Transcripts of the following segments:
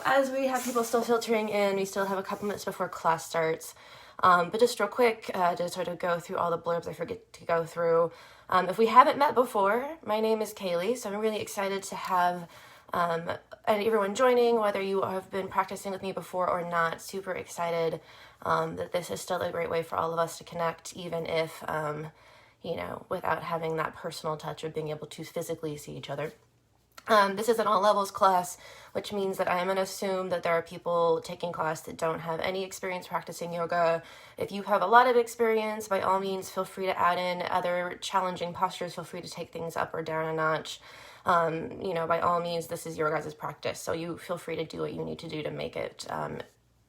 As we have people still filtering in, we still have a couple minutes before class starts. But just real quick, to sort of go through all the blurbs I forget to go through. If we haven't met before, my name is Kayleigh, so I'm really excited to have everyone joining, whether you have been practicing with me before or not. Super excited that this is still a great way for all of us to connect, even if, without having that personal touch of being able to physically see each other. This is an all levels class, which means that I'm going to assume that there are people taking class that don't have any experience practicing yoga. If you have a lot of experience, by all means, feel free to add in other challenging postures. Feel free to take things up or down a notch. By all means, this is your guys' practice. So you feel free to do what you need to do to make it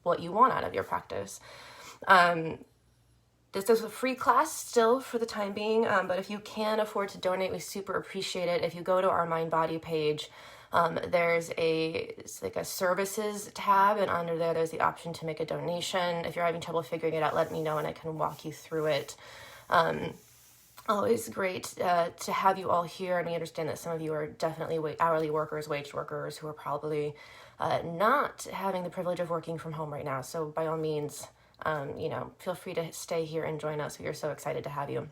what you want out of your practice. This is a free class still for the time being, but if you can afford to donate, we super appreciate it. If you go to our Mind Body page, there's a services tab, and under there's the option to make a donation. If you're having trouble figuring it out, let me know and I can walk you through it. Always great to have you all here, and we understand that some of you are definitely hourly workers, wage workers who are probably not having the privilege of working from home right now. So by all means, feel free to stay here and join us. We are so excited to have you.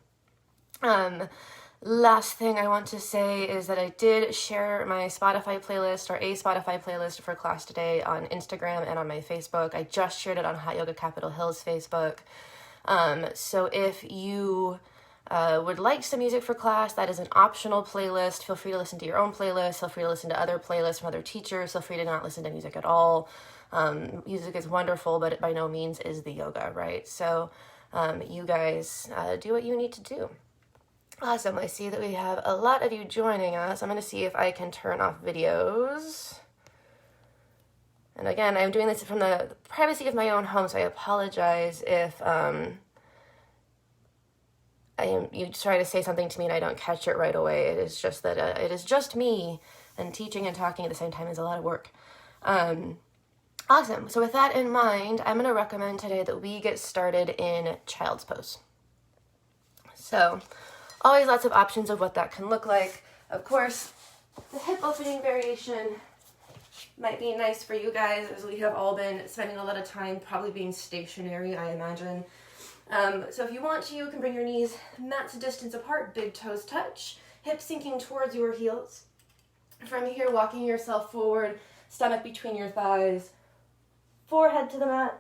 Last thing I want to say is that I did share my Spotify playlist, or a Spotify playlist for class today, on Instagram and on my Facebook. I just shared it on Hot Yoga Capitol Hill's Facebook. So if you would like some music for class, that is an optional playlist. Feel free to listen to your own playlist. Feel free to listen to other playlists from other teachers. Feel free to not listen to music at all. Music is wonderful, but it by no means is the yoga, right? So you guys do what you need to do. Awesome. I see that we have a lot of you joining us. I'm going to see if I can turn off videos. And again, I'm doing this from the privacy of my own home, so I apologize if you try to say something to me and I don't catch it right away. It is just that it is just me, and teaching and talking at the same time is a lot of work. Awesome. So with that in mind, I'm going to recommend today that we get started in child's pose. So always lots of options of what that can look like. Of course, the hip opening variation might be nice for you guys, as we have all been spending a lot of time probably being stationary, I imagine. So if you want to, you can bring your knees mat's distance apart, big toes touch, hips sinking towards your heels. From here, walking yourself forward, stomach between your thighs, forehead to the mat,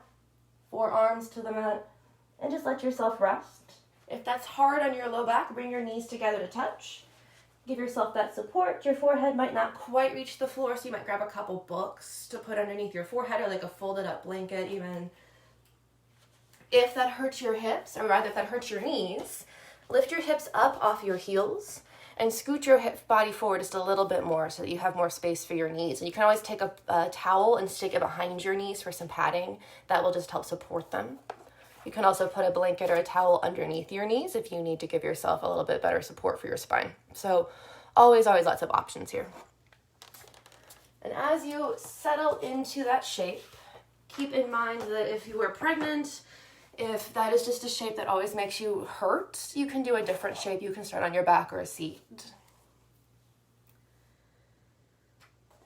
forearms to the mat, and just let yourself rest. If that's hard on your low back, bring your knees together to touch. Give yourself that support. Your forehead might not quite reach the floor, so you might grab a couple books to put underneath your forehead, or like a folded up blanket even. If that hurts your hips, or rather if that hurts your knees, lift your hips up off your heels and scoot your hip body forward just a little bit more so that you have more space for your knees. And you can always take a towel and stick it behind your knees for some padding. That will just help support them. You can also put a blanket or a towel underneath your knees if you need to give yourself a little bit better support for your spine. So always lots of options here. And as you settle into that shape, keep in mind that if you are pregnant, if that is just a shape that always makes you hurt, you can do a different shape. You can start on your back or a seat.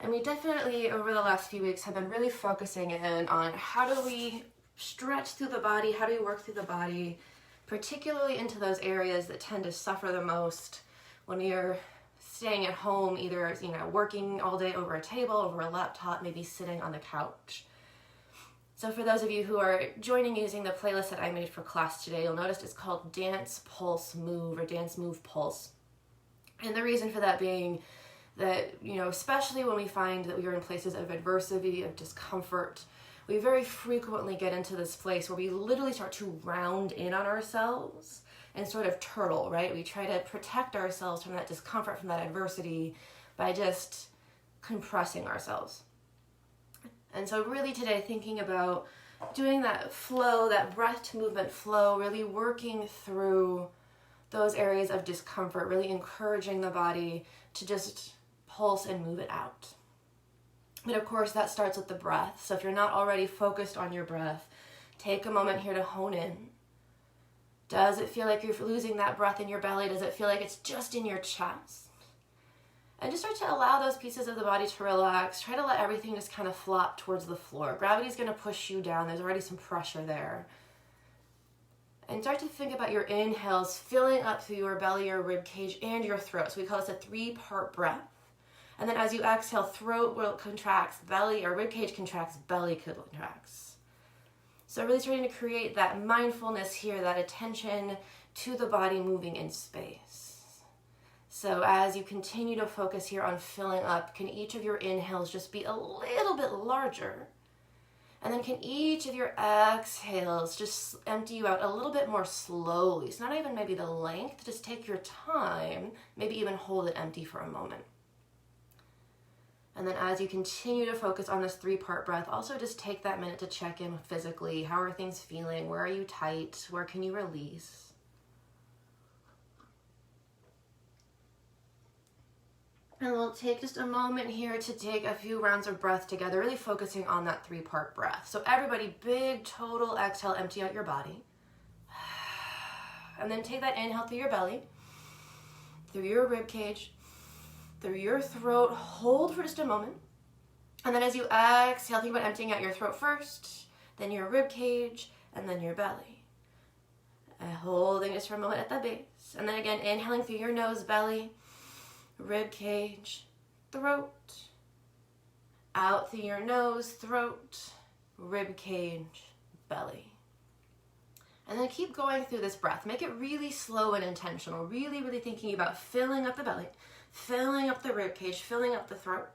And we definitely, over the last few weeks, have been really focusing in on how do we stretch through the body, how do we work through the body, particularly into those areas that tend to suffer the most when we are staying at home, either working all day over a table, over a laptop, maybe sitting on the couch. So for those of you who are joining using the playlist that I made for class today, you'll notice it's called Dance, Pulse, Move, or Dance, Move, Pulse. And the reason for that being that, especially when we find that we are in places of adversity, of discomfort, we very frequently get into this place where we literally start to round in on ourselves and sort of turtle, right? We try to protect ourselves from that discomfort, from that adversity, by just compressing ourselves. And so really today, thinking about doing that flow, that breath to movement flow, really working through those areas of discomfort, really encouraging the body to just pulse and move it out. But of course, that starts with the breath. So if you're not already focused on your breath, take a moment here to hone in. Does it feel like you're losing that breath in your belly? Does it feel like it's just in your chest? And just start to allow those pieces of the body to relax. Try to let everything just kind of flop towards the floor. Gravity's going to push you down. There's already some pressure there. And start to think about your inhales filling up through your belly, your rib cage, and your throat. So we call this a 3-part breath. And then as you exhale, throat will contracts, belly or rib cage contracts, belly contracts. So really starting to create that mindfulness here, that attention to the body moving in space. So as you continue to focus here on filling up, can each of your inhales just be a little bit larger? And then can each of your exhales just empty you out a little bit more slowly? So not even maybe the length, just take your time, maybe even hold it empty for a moment. And then as you continue to focus on this 3-part breath, also just take that minute to check in physically. How are things feeling? Where are you tight? Where can you release? And we'll take just a moment here to take a few rounds of breath together, really focusing on that 3-part breath. So everybody, big total exhale, empty out your body. And then take that inhale through your belly, through your rib cage, through your throat. Hold for just a moment. And then as you exhale, think about emptying out your throat first, then your rib cage, and then your belly. And holding just for a moment at the base. And then again, inhaling through your nose, belly, rib cage, throat, out through your nose, throat, rib cage, belly. And then keep going through this breath. Make it really slow and intentional. Really, really thinking about filling up the belly, filling up the rib cage, filling up the throat.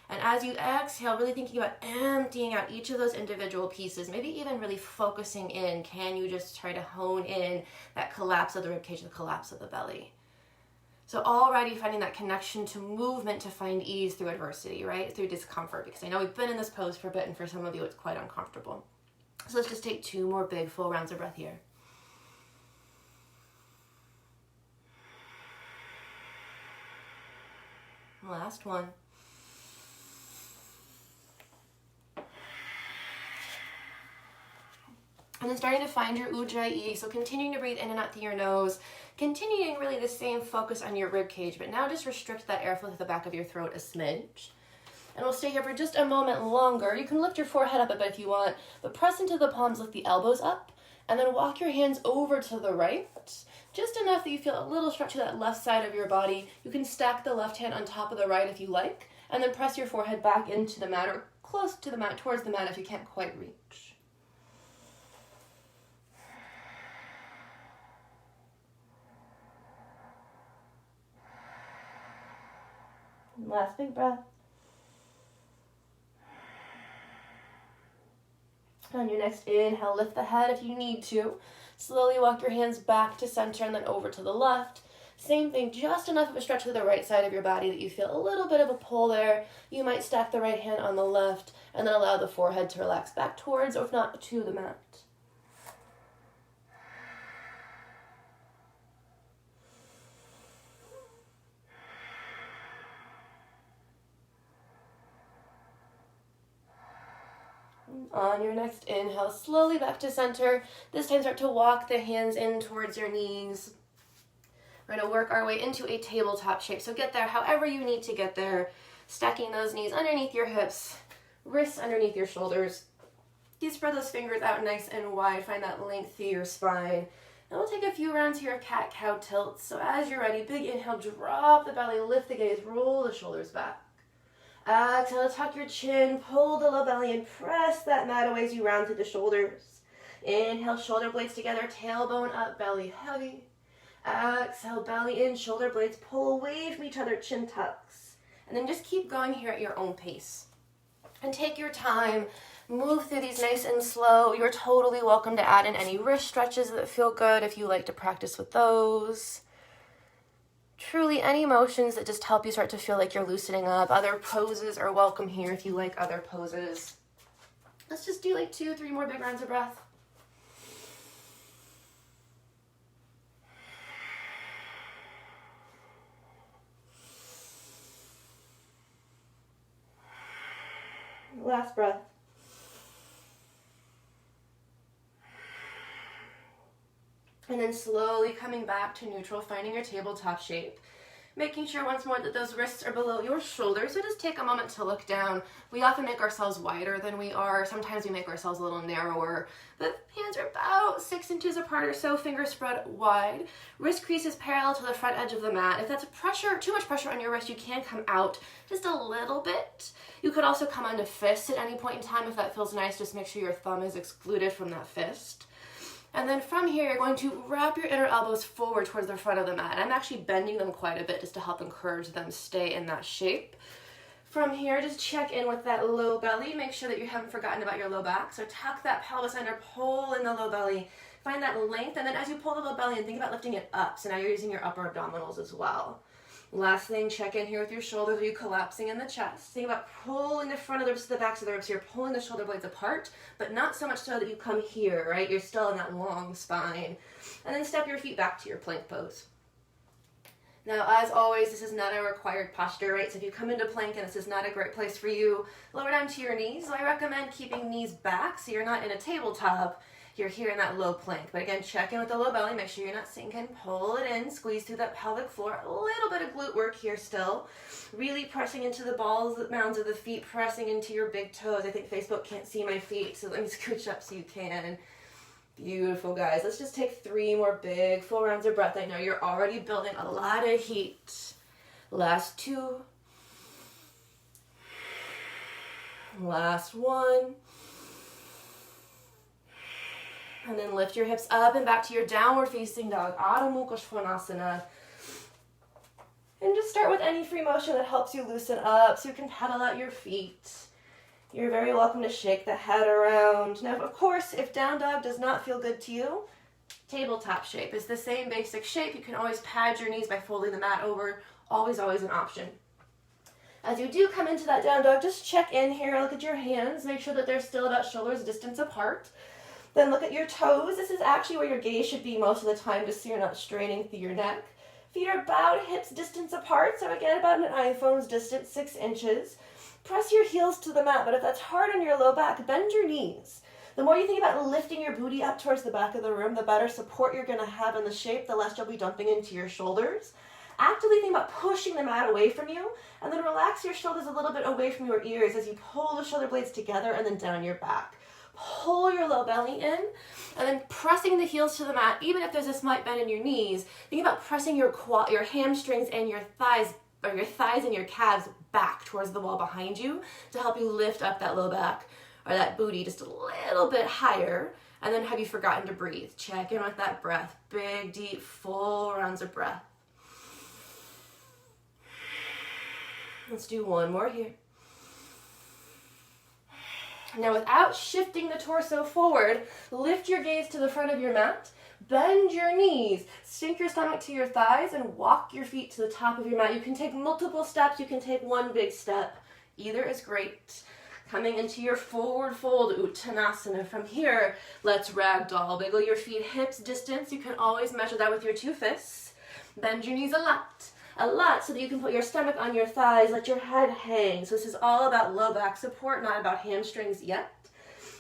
And as you exhale, really thinking about emptying out each of those individual pieces, maybe even really focusing in. Can you just try to hone in that collapse of the rib cage, the collapse of the belly? So already finding that connection to movement to find ease through adversity, right? Through discomfort, because I know we've been in this pose for a bit, and for some of you it's quite uncomfortable. So let's just take 2 more big full rounds of breath here. Last one. And then starting to find your ujjayi, so continuing to breathe in and out through your nose, continuing really the same focus on your rib cage, but now just restrict that airflow to the back of your throat a smidge. And we'll stay here for just a moment longer. You can lift your forehead up a bit if you want, but press into the palms, lift the elbows up, and then walk your hands over to the right, just enough that you feel a little stretch to that left side of your body. You can stack the left hand on top of the right if you like, and then press your forehead back into the mat or close to the mat, towards the mat if you can't quite reach. Last big breath. On your next inhale, lift the head if you need to. Slowly walk your hands back to center and then over to the left. Same thing, just enough of a stretch to the right side of your body that you feel a little bit of a pull there. You might stack the right hand on the left and then allow the forehead to relax back towards, or if not, to the mat. On your next inhale, slowly back to center. This time start to walk the hands in towards your knees. We're going to work our way into a tabletop shape. So get there however you need to get there. Stacking those knees underneath your hips, wrists underneath your shoulders. You spread those fingers out nice and wide. Find that length through your spine. And we'll take a few rounds here of cat-cow tilts. So as you're ready, big inhale, drop the belly, lift the gaze, roll the shoulders back. Exhale, tuck your chin, pull the low belly and press that mat away as you round through the shoulders. Inhale, shoulder blades together, tailbone up, belly heavy. Exhale, belly in, shoulder blades pull away from each other, chin tucks. And then just keep going here at your own pace. And take your time, move through these nice and slow. You're totally welcome to add in any wrist stretches that feel good if you like to practice with those. Truly any motions that just help you start to feel like you're loosening up. Other poses are welcome here if you like other poses. Let's just do like 2-3 more big rounds of breath. Last breath. And then slowly coming back to neutral, finding your tabletop shape. Making sure once more that those wrists are below your shoulders. So just take a moment to look down. We often make ourselves wider than we are. Sometimes we make ourselves a little narrower. The hands are about 6 inches apart or so, fingers spread wide. Wrist crease is parallel to the front edge of the mat. If that's too much pressure on your wrist, you can come out just a little bit. You could also come onto fist at any point in time if that feels nice. Just make sure your thumb is excluded from that fist. And then from here, you're going to wrap your inner elbows forward towards the front of the mat. I'm actually bending them quite a bit just to help encourage them stay in that shape. From here, just check in with that low belly. Make sure that you haven't forgotten about your low back. So tuck that pelvis under, pull in the low belly. Find that length, and then as you pull the low belly and think about lifting it up. So now you're using your upper abdominals as well. Last thing, check in here with your shoulders. Are you collapsing in the chest? Think about pulling the front of the ribs to the backs of the ribs. You're pulling the shoulder blades apart, but not so much so that you come here, right? You're still in that long spine. And then step your feet back to your plank pose. Now, as always, this is not a required posture, right? So if you come into plank and this is not a great place for you, lower down to your knees. So I recommend keeping knees back so you're not in a tabletop. You're here in that low plank. But again, check in with the low belly. Make sure you're not sinking. Pull it in. Squeeze through that pelvic floor. A little bit of glute work here still. Really pressing into the balls, the mounds of the feet, pressing into your big toes. I think Facebook can't see my feet, so let me scooch up so you can. Beautiful, guys. Let's just take 3 more big full rounds of breath. I know you're already building a lot of heat. Last 2. Last 1. And then lift your hips up and back to your downward facing dog, Adho Mukha Svanasana. And just start with any free motion that helps you loosen up so you can pedal out your feet. You're very welcome to shake the head around. Now, of course, if down dog does not feel good to you, tabletop shape is the same basic shape. You can always pad your knees by folding the mat over. Always, always an option. As you do come into that down dog, just check in here. Look at your hands. Make sure that they're still about shoulders distance apart. Then look at your toes. This is actually where your gaze should be most of the time, just so you're not straining through your neck. Feet are about hips distance apart, so again, about an iPhone's distance, 6 inches. Press your heels to the mat, but if that's hard on your low back, bend your knees. The more you think about lifting your booty up towards the back of the room, the better support you're going to have in the shape, the less you'll be dumping into your shoulders. Actively think about pushing the mat away from you, and then relax your shoulders a little bit away from your ears as you pull the shoulder blades together and then down your back. Pull your low belly in, and then pressing the heels to the mat, even if there's a slight bend in your knees. Think about pressing your hamstrings and your thighs and your calves back towards the wall behind you to help you lift up that low back or that booty just a little bit higher. And then have you forgotten to breathe? Check in with that breath. Big, deep, full rounds of breath. Let's do 1 more here. Now, without shifting the torso forward, lift your gaze to the front of your mat, bend your knees, sink your stomach to your thighs, and walk your feet to the top of your mat. You can take multiple steps. You can take 1 big step. Either is great. Coming into your forward fold, Uttanasana. From here, let's ragdoll. Wiggle your feet hips distance. You can always measure that with your 2 fists. Bend your knees a lot, so that you can put your stomach on your thighs, let your head hang. So this is all about low back support, not about hamstrings yet.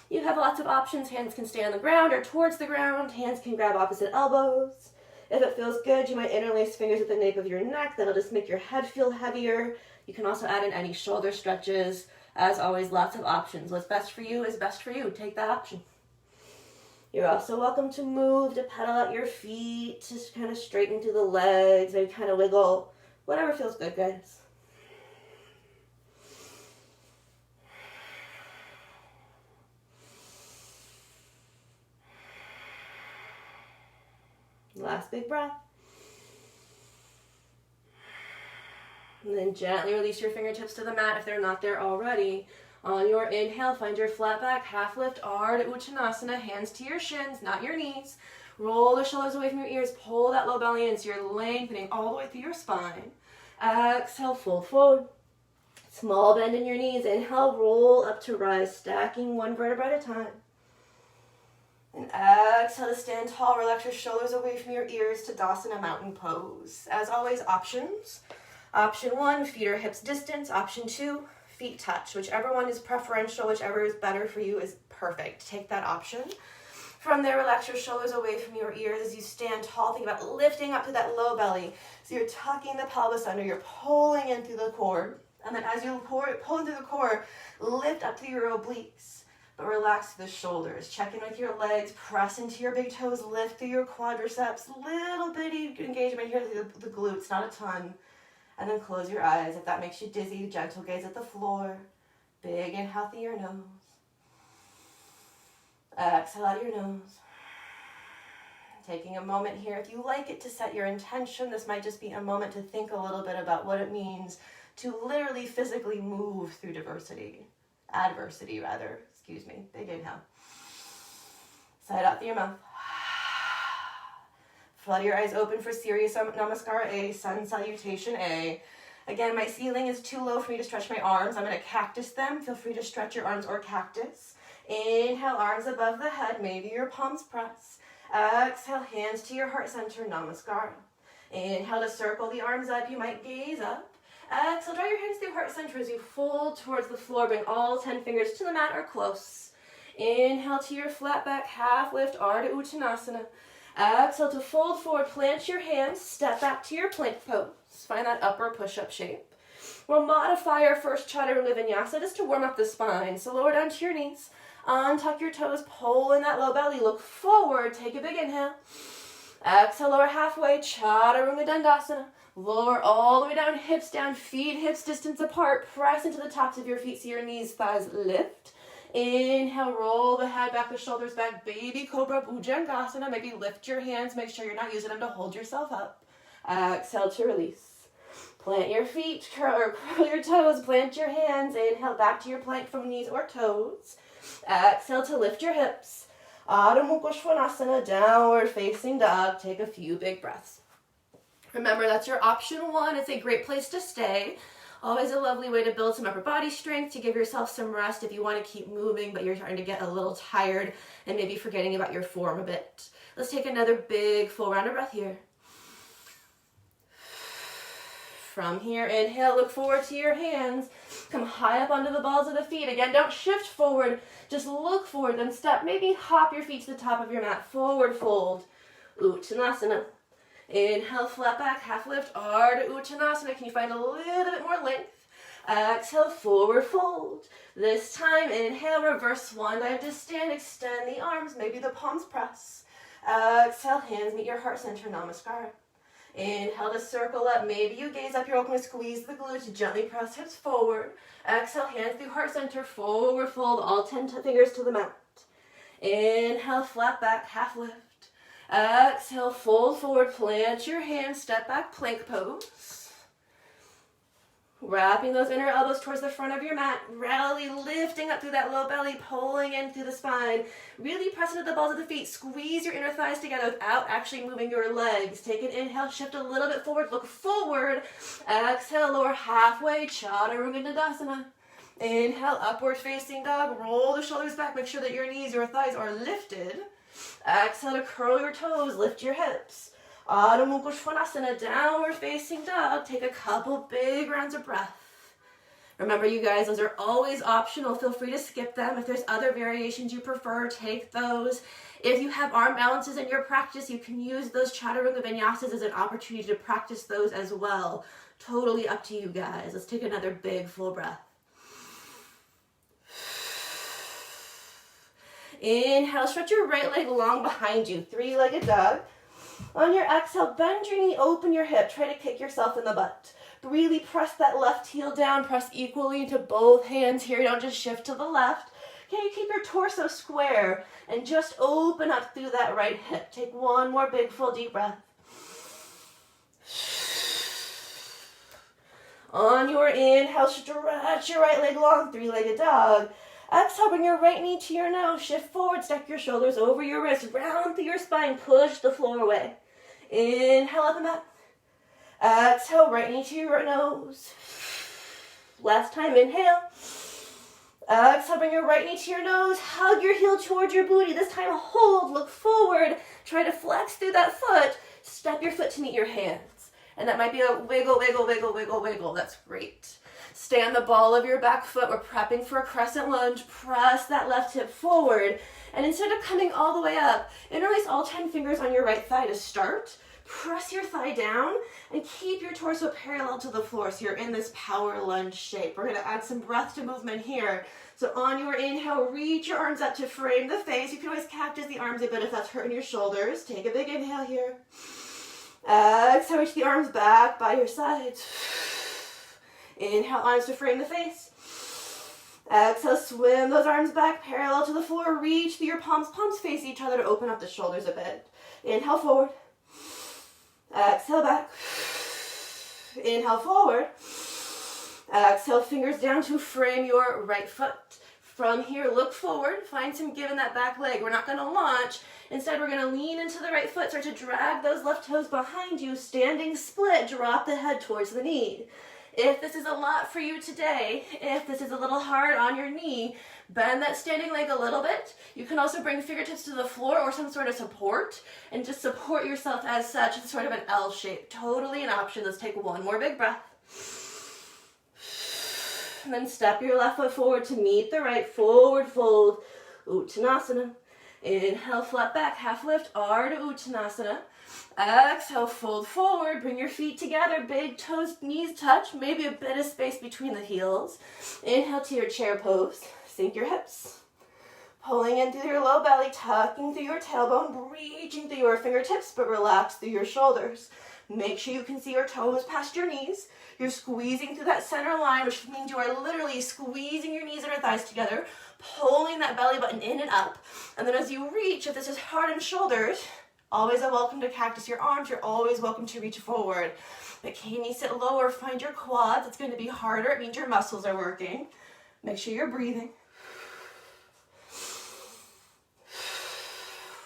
You have lots of options. Hands can stay on the ground or towards the ground. Hands can grab opposite elbows. If it feels good, you might interlace fingers at the nape of your neck. That'll just make your head feel heavier. You can also add in any shoulder stretches. As always, lots of options. What's best for you is best for you. Take that option. You're also welcome to move, to pedal out your feet, to kind of straighten through the legs, maybe kind of wiggle. Whatever feels good, guys. Last big breath. And then gently release your fingertips to the mat if they're not there already. On your inhale, find your flat back, half lift, Ardha Uttanasana, hands to your shins, not your knees. Roll the shoulders away from your ears, pull that low belly in so you're lengthening all the way through your spine. Exhale, fold forward. Small bend in your knees. Inhale, roll up to rise, stacking 1 vertebra at a time. And exhale to stand tall, relax your shoulders away from your ears to Dasana mountain pose. As always, options. Option 1, feet or hips distance. Option 2, feet touch. Whichever one is preferential, whichever is better for you is perfect. Take that option. From there, relax your shoulders away from your ears as you stand tall. Think about lifting up to that low belly. So you're tucking the pelvis under, you're pulling in through the core. And then as you pull in through the core, lift up through your obliques, but relax through the shoulders. Check in with your legs, press into your big toes, lift through your quadriceps. Little bitty engagement here through the glutes, not a ton. And then close your eyes. If that makes you dizzy, gentle gaze at the floor. Big inhale through your nose. Exhale out of your nose. Taking a moment here, if you like it, to set your intention. This might just be a moment to think a little bit about what it means to literally physically move through adversity rather, excuse me. Big inhale. Sigh it out through your mouth. Flood your eyes open for Serious Namaskar A, Sun Salutation A. Again, my ceiling is too low for me to stretch my arms. I'm going to cactus them. Feel free to stretch your arms or cactus. Inhale, arms above the head, maybe your palms press. Exhale, hands to your heart center, Namaskar. Inhale to circle the arms up, you might gaze up. Exhale, draw your hands through heart center as you fold towards the floor. Bring all 10 fingers to the mat or close. Inhale to your flat back, half lift, Ardha Uttanasana. Exhale to fold forward, plant your hands, step back to your plank pose. Find that upper push-up shape. We'll modify our first Chaturanga Vinyasa just to warm up the spine. So lower down to your knees, untuck your toes, pull in that low belly, look forward, take a big inhale. Exhale, lower halfway, Chaturanga Dandasana. Lower all the way down, hips down, feet hips distance apart. Press into the tops of your feet so your knees, thighs lift. Inhale, roll the head back, the shoulders back, baby cobra, bhujangasana. Maybe lift your hands, make sure you're not using them to hold yourself up. Exhale to release. Plant your feet, curl your toes, plant your hands. Inhale, back to your plank from knees or toes. Exhale to lift your hips. Adho Mukha Svanasana, downward facing dog. Take a few big breaths. Remember, that's your option one. It's a great place to stay. Always a lovely way to build some upper body strength, to give yourself some rest if you want to keep moving, but you're starting to get a little tired and maybe forgetting about your form a bit. Let's take another big full round of breath here. From here, inhale, look forward to your hands. Come high up onto the balls of the feet. Again, don't shift forward. Just look forward, then step. Maybe hop your feet to the top of your mat. Forward fold. Uttanasana. Inhale, flat back, half lift, Ardha Uttanasana. Can you find a little bit more length? Exhale, forward fold. This time, inhale, reverse swan dive to stand. Extend the arms, maybe the palms press. Exhale, hands meet your heart center, Namaskar. Inhale to circle up. Maybe you gaze up. You're open to squeeze the glutes. Gently press hips forward. Exhale, hands through heart center. Forward fold. All 10 fingers to the mat. Inhale, flat back, half lift. Exhale, fold forward. Plant your hands. Step back, plank pose. Wrapping those inner elbows towards the front of your mat. Really lifting up through that low belly, pulling in through the spine. Really press into the balls of the feet. Squeeze your inner thighs together without actually moving your legs. Take an inhale, shift a little bit forward, look forward. Exhale, lower halfway, Chaturanga Dandasana. Inhale, upward facing dog. Roll the shoulders back. Make sure that your knees, your thighs are lifted. Exhale to curl your toes, lift your hips. Adho Mukha Svanasana, downward facing dog. Take a couple big rounds of breath. Remember, you guys, those are always optional. Feel free to skip them. If there's other variations you prefer, take those. If you have arm balances in your practice, you can use those Chaturanga Vinyasas as an opportunity to practice those as well. Totally up to you guys. Let's take another big full breath. Inhale, stretch your right leg long behind you. Three-legged dog. On your exhale, bend your knee, open your hip. Try to kick yourself in the butt. Really press that left heel down. Press equally into both hands here. Don't just shift to the left. Can you keep your torso square and just open up through that right hip? Take one more big full deep breath. On your inhale, stretch your right leg long, three-legged dog. Exhale, bring your right knee to your nose. Shift forward, stack your shoulders over your wrists. Round through your spine, push the floor away. Inhale up and back. Exhale, right knee to your nose. Last time, inhale. Exhale, bring your right knee to your nose. Hug your heel towards your booty. This time, hold, look forward. Try to flex through that foot. Step your foot to meet your hands. And that might be a wiggle, wiggle, wiggle, wiggle, wiggle. That's great. Stand the ball of your back foot. We're prepping for a crescent lunge. Press that left hip forward. And instead of coming all the way up, interlace all 10 fingers on your right thigh to start. Press your thigh down and keep your torso parallel to the floor so you're in this power lunge shape. We're going to add some breath to movement here. So on your inhale, reach your arms up to frame the face. You can always cactus the arms a bit if that's hurting your shoulders. Take a big inhale here. Exhale, reach the arms back by your sides. Inhale, arms to frame the face. Exhale, swim those arms back parallel to the floor. Reach through your palms. Palms face each other to open up the shoulders a bit. Inhale, forward. Exhale, back. Inhale, forward. Exhale, fingers down to frame your right foot. From here, look forward. Find some give in that back leg. We're not going to launch. Instead, we're going to lean into the right foot. Start to drag those left toes behind you. Standing split. Drop the head towards the knee. If this is a lot for you today, if this is a little hard on your knee, bend that standing leg a little bit. You can also bring fingertips to the floor or some sort of support and just support yourself as such in sort of an L shape. Totally an option. Let's take one more big breath. And then step your left foot forward to meet the right. Forward fold, Uttanasana. Inhale, flat back, half lift, Ardha Uttanasana. Exhale, fold forward, bring your feet together, big toes, knees touch, maybe a bit of space between the heels. Inhale to your chair pose, sink your hips. Pulling in through your low belly, tucking through your tailbone, reaching through your fingertips, but relax through your shoulders. Make sure you can see your toes past your knees. You're squeezing through that center line, which means you are literally squeezing your knees and your thighs together, pulling that belly button in and up. And then as you reach, if this is hard on shoulders, always a welcome to cactus your arms. You're always welcome to reach forward. But can you sit lower? Find your quads. It's going to be harder. It means your muscles are working. Make sure you're breathing.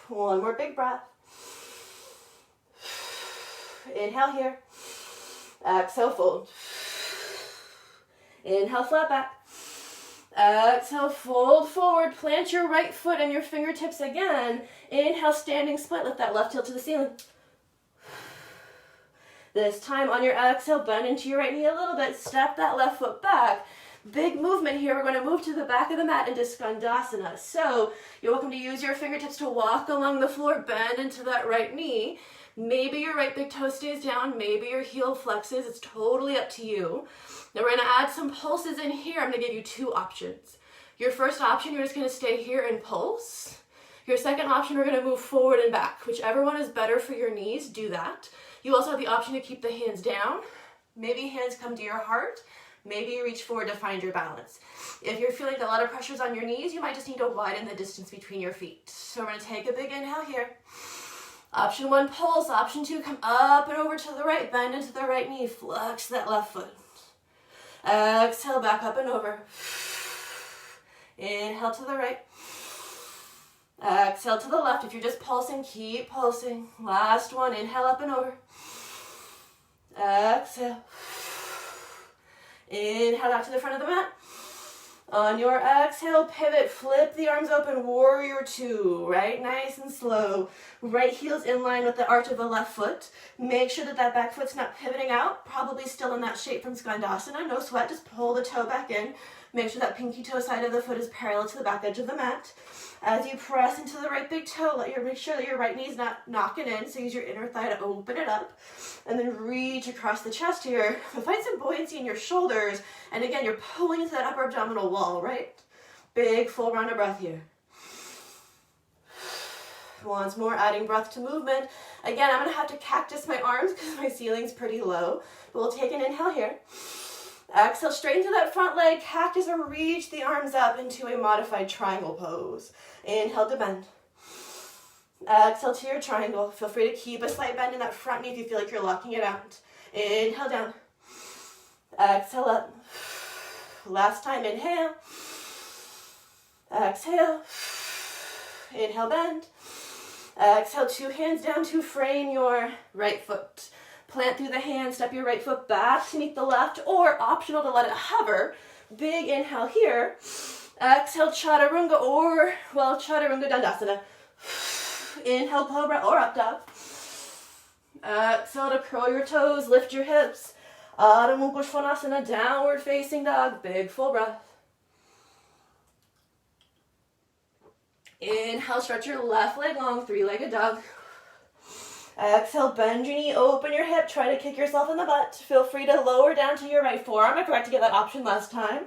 One more big breath. Inhale here. Exhale, fold. Inhale, flat back. Exhale, fold forward. Plant your right foot and your fingertips again. Inhale, standing split. Lift that left heel to the ceiling. This time on your exhale, bend into your right knee a little bit. Step that left foot back. Big movement here. We're going to move to the back of the mat into Skandasana. So you're welcome to use your fingertips to walk along the floor. Bend into that right knee. Maybe your right big toe stays down. Maybe your heel flexes. It's totally up to you. Now we're going to add some pulses in here. I'm going to give you two options. Your first option, you're just going to stay here and pulse. Your second option, we're going to move forward and back. Whichever one is better for your knees, do that. You also have the option to keep the hands down. Maybe hands come to your heart. Maybe you reach forward to find your balance. If you're feeling a lot of pressures on your knees, you might just need to widen the distance between your feet. So we're going to take a big inhale here. Option one, pulse. Option two, come up and over to the right. Bend into the right knee. Flex that left foot. Exhale, back up and over. Inhale to the right. Exhale to the left. If you're just pulsing, keep pulsing. Last one, inhale up and over. Exhale. Inhale out to the front of the mat. On your exhale, pivot, flip the arms open, warrior two, right? Nice and slow. Right heel's in line with the arch of the left foot. Make sure that that back foot's not pivoting out, probably still in that shape from Skandasana. No sweat, just pull the toe back in. Make sure that pinky toe side of the foot is parallel to the back edge of the mat. As you press into the right big toe, make sure that your right knee's not knocking in, so use your inner thigh to open it up. And then reach across the chest here. Find some buoyancy in your shoulders. And again, you're pulling into that upper abdominal wall, right? Big full round of breath here. Once more, adding breath to movement. Again, I'm going to have to cactus my arms because my ceiling's pretty low. But we'll take an inhale here. Exhale, straighten to that front leg, cactus, or reach the arms up into a modified triangle pose. Inhale to bend. Exhale to your triangle. Feel free to keep a slight bend in that front knee if you feel like you're locking it out. Inhale down. Exhale up. Last time, inhale. Exhale. Inhale, bend. Exhale, two hands down to frame your right foot. Plant through the hands, step your right foot back to meet the left, or optional to let it hover. Big inhale here. Exhale, Chaturanga, or, Chaturanga Dandasana. Inhale, Cobra, or Up Dog. Exhale to curl your toes, lift your hips. Adho Mukha Svanasana, downward facing dog, big full breath. Inhale, stretch your left leg long, three-legged dog. Exhale, bend your knee, open your hip, try to kick yourself in the butt. Feel free to lower down to your right forearm. I forgot to get that option last time.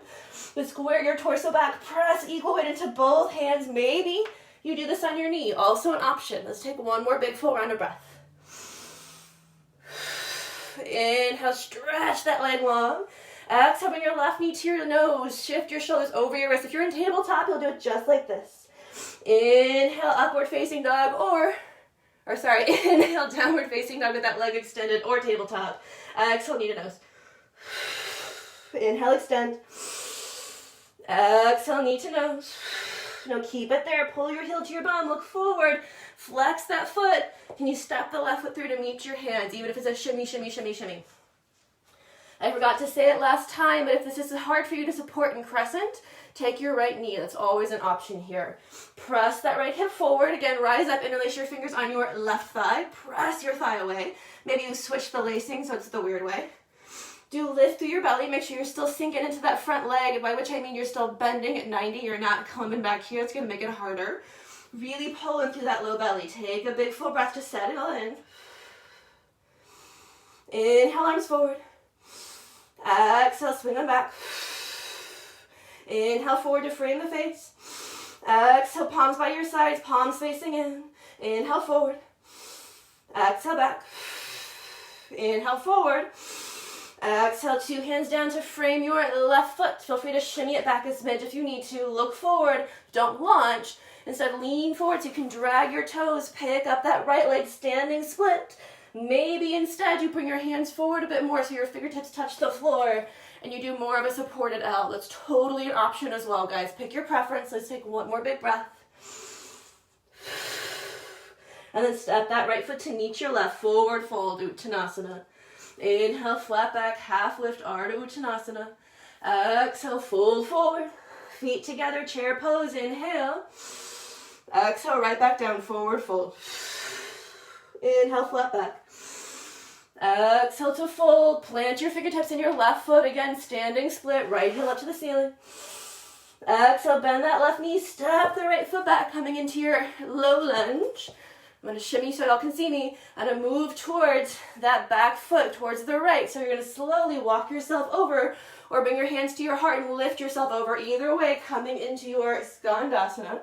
But square your torso back, press equal weight into both hands. Maybe you do this on your knee, also an option. Let's take one more big full round of breath. Inhale, stretch that leg long. Exhale, bring your left knee to your nose. Shift your shoulders over your wrist. If you're in tabletop, you'll do it just like this. Inhale, upward facing dog, inhale, downward facing dog with that leg extended or tabletop. Exhale, knee to nose. Inhale, extend. Exhale, knee to nose. Now keep it there. Pull your heel to your bum. Look forward. Flex that foot. Can you step the left foot through to meet your hands, even if it's a shimmy, shimmy, shimmy, shimmy? I forgot to say it last time, but if this is hard for you to support in crescent, take your right knee. That's always an option here. Press that right hip forward. Again, rise up, interlace your fingers on your left thigh. Press your thigh away. Maybe you switch the lacing so it's the weird way. Do lift through your belly. Make sure you're still sinking into that front leg, by which I mean you're still bending at 90. You're not coming back here. It's going to make it harder. Really pulling through that low belly. Take a big full breath to settle in. Inhale, arms forward. Exhale, swing them back. Inhale, forward to frame the face. Exhale, palms by your sides, palms facing in. Inhale, forward. Exhale, back. Inhale, forward. Exhale, two hands down to frame your left foot. Feel free to shimmy it back a smidge if you need to. Look forward. Don't launch. Instead, lean forward so you can drag your toes. Pick up that right leg, standing split. Maybe instead you bring your hands forward a bit more so your fingertips touch the floor and you do more of a supported L. That's totally an option as well, guys. Pick your preference. Let's take one more big breath. And then step that right foot to meet your left. Forward fold, Uttanasana. Inhale, flat back, half lift, Ardha Uttanasana. Exhale, fold forward. Feet together, chair pose. Inhale. Exhale, right back down, forward fold. Inhale, flat back. Exhale to fold. Plant your fingertips in your left foot. Again, standing split. Right heel up to the ceiling. Exhale, bend that left knee. Step the right foot back, coming into your low lunge. I'm going to shimmy so y'all can see me. I'm going to move towards that back foot, towards the right. So you're going to slowly walk yourself over or bring your hands to your heart and lift yourself over. Either way, coming into your Skandasana.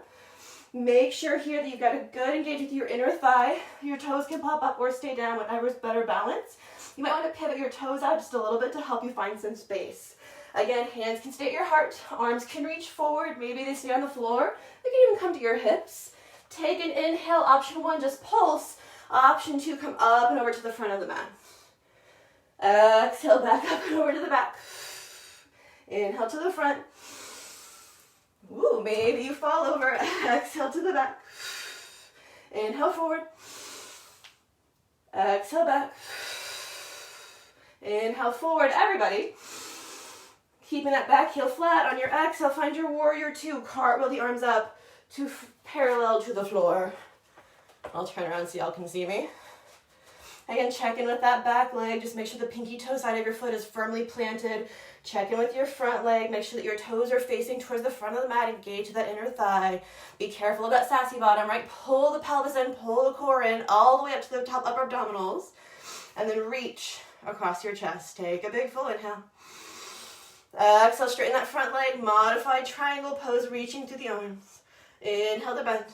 Make sure here that you've got a good engagement with your inner thigh. Your toes can pop up or stay down, whatever's better balance. You might want to pivot your toes out just a little bit to help you find some space. Again, hands can stay at your heart. Arms can reach forward. Maybe they stay on the floor. They can even come to your hips. Take an inhale. Option one, just pulse. Option two, come up and over to the front of the mat. Exhale, back up and over to the back. Inhale to the front. Ooh, maybe you fall over. Exhale to the back. Inhale forward. Exhale back. Inhale forward. Everybody. Keeping that back heel flat. On your exhale, find your warrior two. Cartwheel the arms up to parallel to the floor. I'll turn around so y'all can see me. Again, check in with that back leg. Just make sure the pinky toe side of your foot is firmly planted. Check in with your front leg. Make sure that your toes are facing towards the front of the mat. Engage that inner thigh. Be careful of that sassy bottom, right? Pull the pelvis in, pull the core in, all the way up to the top upper abdominals. And then reach across your chest. Take a big full inhale. Exhale, straighten that front leg. Modified triangle pose, reaching through the arms. Inhale to bend.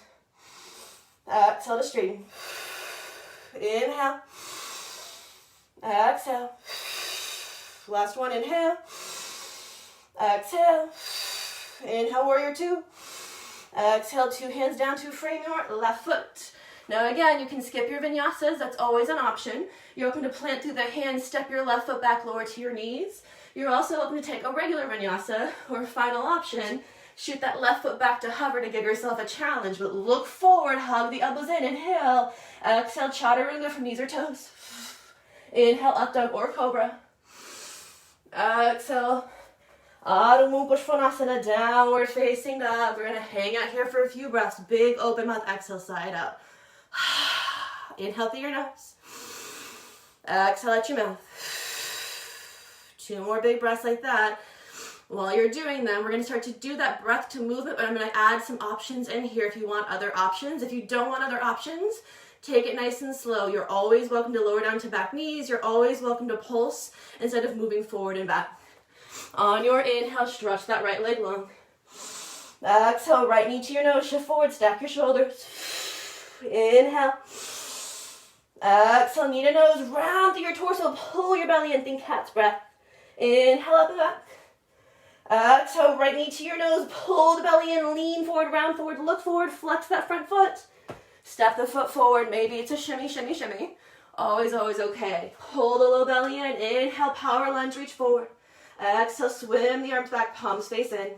Exhale to straighten. Inhale. Exhale. Last one, inhale. Exhale. Inhale, warrior two. Exhale, two hands down to frame your left foot. Now again, you can skip your vinyasas. That's always an option. You're open to plant through the hands, step your left foot back, lower to your knees. You're also open to take a regular vinyasa, or final option, shoot that left foot back to hover to give yourself a challenge, but look forward, hug the elbows in, inhale. Exhale, chaturanga from knees or toes. Inhale, up dog or cobra. Exhale, Adho Mukha Svanasana, downward facing dog. We're going to hang out here for a few breaths. Big open mouth, exhale, side up. Inhale through your nose. Exhale out your mouth. 2 more big breaths like that. While you're doing them, we're going to start to do that breath to movement, but I'm going to add some options in here if you want other options. If you don't want other options, take it nice and slow. You're always welcome to lower down to back knees. You're always welcome to pulse instead of moving forward and back. On your inhale, stretch that right leg long. Exhale, right knee to your nose, shift forward, stack your shoulders. Inhale. Exhale, knee to nose, round through your torso, pull your belly in, think cat's breath. Inhale, up and back. Exhale, right knee to your nose, pull the belly in, lean forward, round forward, look forward, flex that front foot. Step the foot forward, maybe it's a shimmy, shimmy, shimmy. Always, always okay. Pull the low belly in, inhale, power lunge, reach forward. Exhale, swim the arms back, palms face in.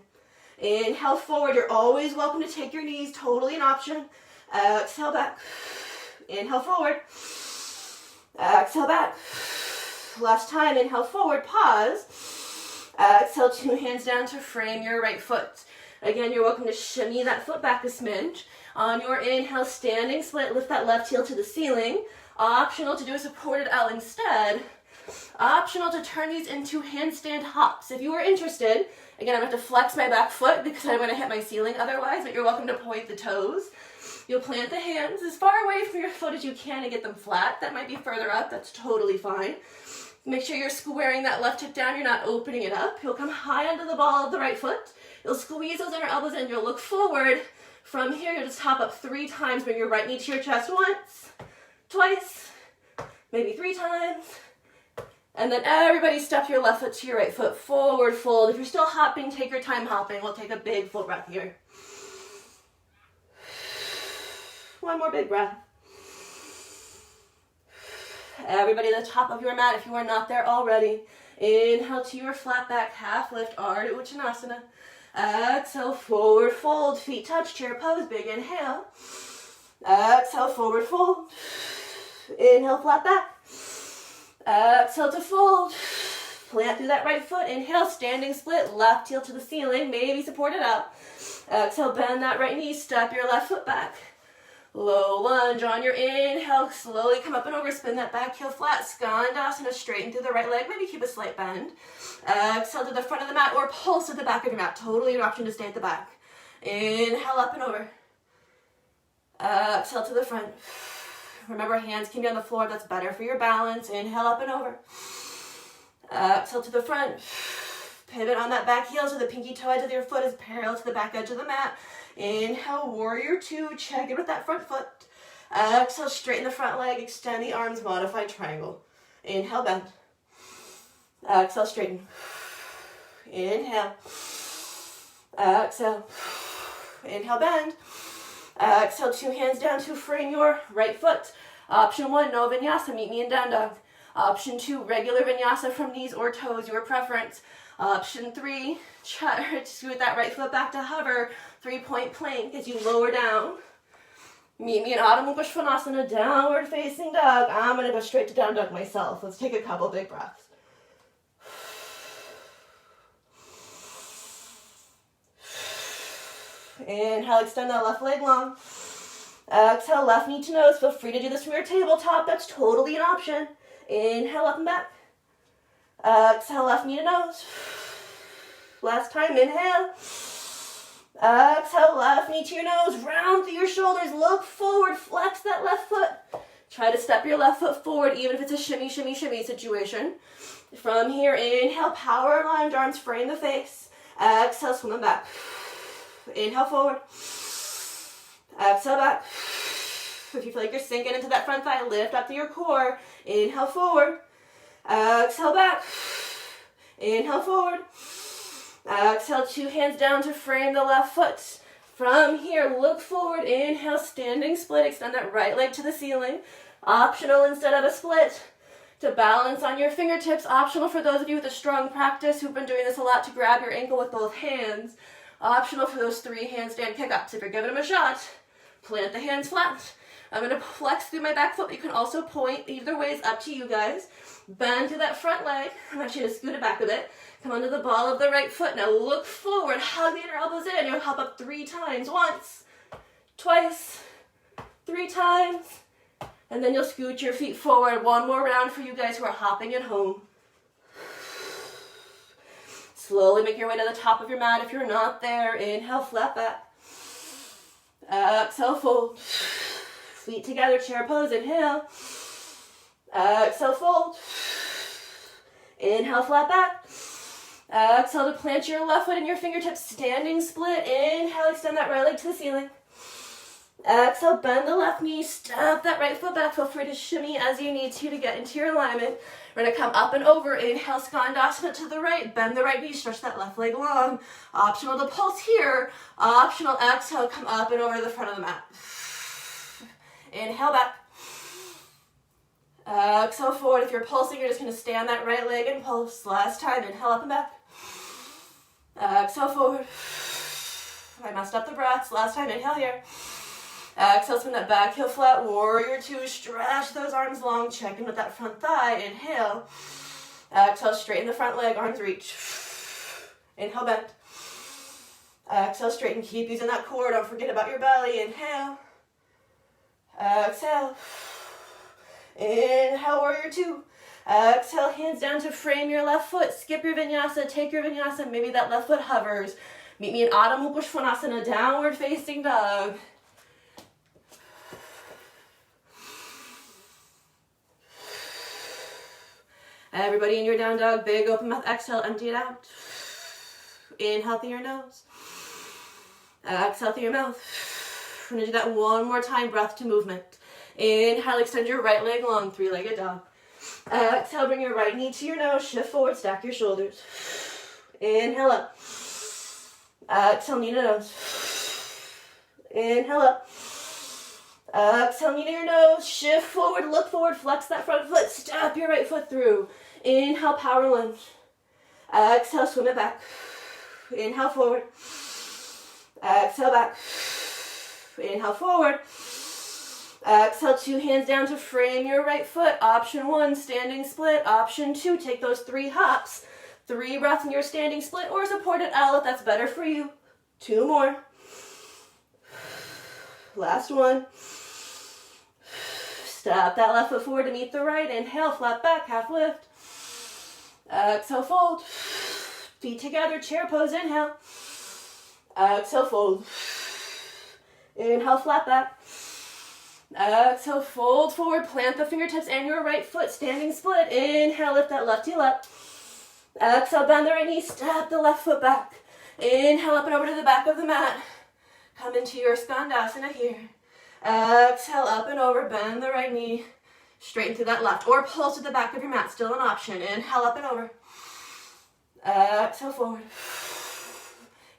Inhale, forward, you're always welcome to take your knees, totally an option. Exhale, back. Inhale, forward. Exhale, back. Last time, inhale, forward, pause. Exhale, 2 hands down to frame your right foot. Again, you're welcome to shimmy that foot back a smidge. On your inhale, standing split, lift that left heel to the ceiling. Optional to do a supported L instead. Optional to turn these into handstand hops. If you are interested, again, I'm going to have to flex my back foot because I'm going to hit my ceiling otherwise, but you're welcome to point the toes. You'll plant the hands as far away from your foot as you can and get them flat. That might be further up. That's totally fine. Make sure you're squaring that left hip down. You're not opening it up. You'll come high onto the ball of the right foot. You'll squeeze those inner elbows in. You'll look forward. From here, you'll just hop up 3 times. Bring your right knee to your chest once, twice, maybe 3 times. And then everybody step your left foot to your right foot. Forward fold. If you're still hopping, take your time hopping. We'll take a big full breath here. 1 more big breath. Everybody at the top of your mat, if you are not there already. Inhale to your flat back, half lift, Ardha Uttanasana. Exhale, forward fold, feet touch, chair pose, big inhale. Exhale, forward fold. Inhale, flat back. Exhale to fold. Plant through that right foot. Inhale, standing split, left heel to the ceiling, maybe support it up. Exhale, bend that right knee, step your left foot back. Low lunge on your inhale, slowly come up and over, spin that back heel flat, Skandasana, straighten through the right leg, maybe keep a slight bend. Exhale to the front of the mat or pulse to the back of your mat, totally an option to stay at the back. Inhale up and over. Exhale to the front. Remember, hands can be on the floor, that's better for your balance. Inhale up and over. Exhale to the front. Pivot on that back heel so the pinky toe edge of your foot is parallel to the back edge of the mat. Inhale, warrior 2, check in with that front foot. Exhale, straighten the front leg, extend the arms, modified triangle. Inhale, bend. Exhale, straighten. Inhale. Exhale. Inhale, bend. Exhale, 2 hands down to frame your right foot. Option 1, no vinyasa, meet me in down dog. Option 2, regular vinyasa from knees or toes, your preference. Option 3, scoot that right foot back to hover, 3-point plank as you lower down. Meet me in Adho Mukha Svanasana, downward facing dog. I'm going to go straight to down dog myself. Let's take a couple big breaths. Inhale, extend that left leg long. Exhale, left knee to nose. Feel free to do this from your tabletop. That's totally an option. Inhale, up and back. Exhale, left knee to nose. Last time, inhale. Exhale, left knee to your nose. Round through your shoulders. Look forward. Flex that left foot. Try to step your left foot forward, even if it's a shimmy, shimmy, shimmy situation. From here, inhale, power lunge. Arms frame the face. Exhale, swim them back. Inhale, forward. Exhale, back. If you feel like you're sinking into that front thigh, lift up to your core. Inhale, forward. Exhale, back. Inhale, forward. Exhale, 2 hands down to frame the left foot. From here, look forward. Inhale, standing split. Extend that right leg to the ceiling. Optional instead of a split. To balance on your fingertips. Optional for those of you with a strong practice who've been doing this a lot, to grab your ankle with both hands. Optional for those 3 handstand kickups. If you're giving them a shot, plant the hands flat. I'm going to flex through my back foot. You can also point. Either way is up to you guys. Bend to that front leg. I'm actually going to scoot it back a bit. Come onto the ball of the right foot. Now look forward. Hug the inner elbows in. You'll hop up 3 times. Once, twice, 3 times. And then you'll scoot your feet forward. 1 more round for you guys who are hopping at home. Slowly make your way to the top of your mat. If you're not there, inhale, flat back. Exhale, fold. Feet together, chair pose, inhale. Exhale, fold. Inhale, flat back. Exhale to plant your left foot in your fingertips, standing split. Inhale, extend that right leg to the ceiling. Exhale, bend the left knee, step that right foot back. Feel free to shimmy as you need to get into your alignment. We're going to come up and over. Inhale, skandasana to the right. Bend the right knee, stretch that left leg long. Optional to pulse here. Optional, exhale, come up and over to the front of the mat. Inhale, back. Exhale, forward. If you're pulsing, you're just going to stand that right leg and pulse. Last time, inhale, up and back. Exhale, forward. I messed up the breaths. Last time, inhale here. Exhale, spin that back heel flat. Warrior two. Stretch those arms long. Check in with that front thigh. Inhale. Exhale, straighten the front leg. Arms reach. Inhale, bend. Exhale, straighten. Keep using that core. Don't forget about your belly. Inhale. Exhale. Inhale, warrior two. Exhale, hands down to frame your left foot. Skip your vinyasa. Take your vinyasa. Maybe that left foot hovers. Meet me in Adho Mukha Svanasana, downward facing dog. Everybody in your down dog, big open mouth, exhale, empty it out. Inhale through your nose. Exhale through your mouth. We're gonna do that one more time, breath to movement. Inhale, extend your right leg long, three-legged dog. Exhale, bring your right knee to your nose, shift forward, stack your shoulders. Inhale up. Exhale, knee to nose. Inhale up. Exhale, knee to your nose, shift forward, look forward, flex that front foot, step your right foot through. Inhale, power lunge. Exhale, swim it back. Inhale, forward. Exhale, back. Inhale, forward. Exhale, two hands down to frame your right foot. Option one, standing split. Option two, take those 3 hops. 3 breaths in your standing split or supported L if that's better for you. 2 more. Last one. Step that left foot forward to meet the right. Inhale, flat back, half lift. Exhale, fold. Feet together, chair pose, inhale. Exhale, fold. Inhale, flat back. Exhale, fold forward, plant the fingertips and your right foot, standing split. Inhale, lift that left heel up. Exhale, bend the right knee, step the left foot back. Inhale, up and over to the back of the mat. Come into your skandasana here. Exhale, up and over, bend the right knee. Straighten through that left. Or pulse to the back of your mat, still an option. Inhale, up and over. Exhale, forward.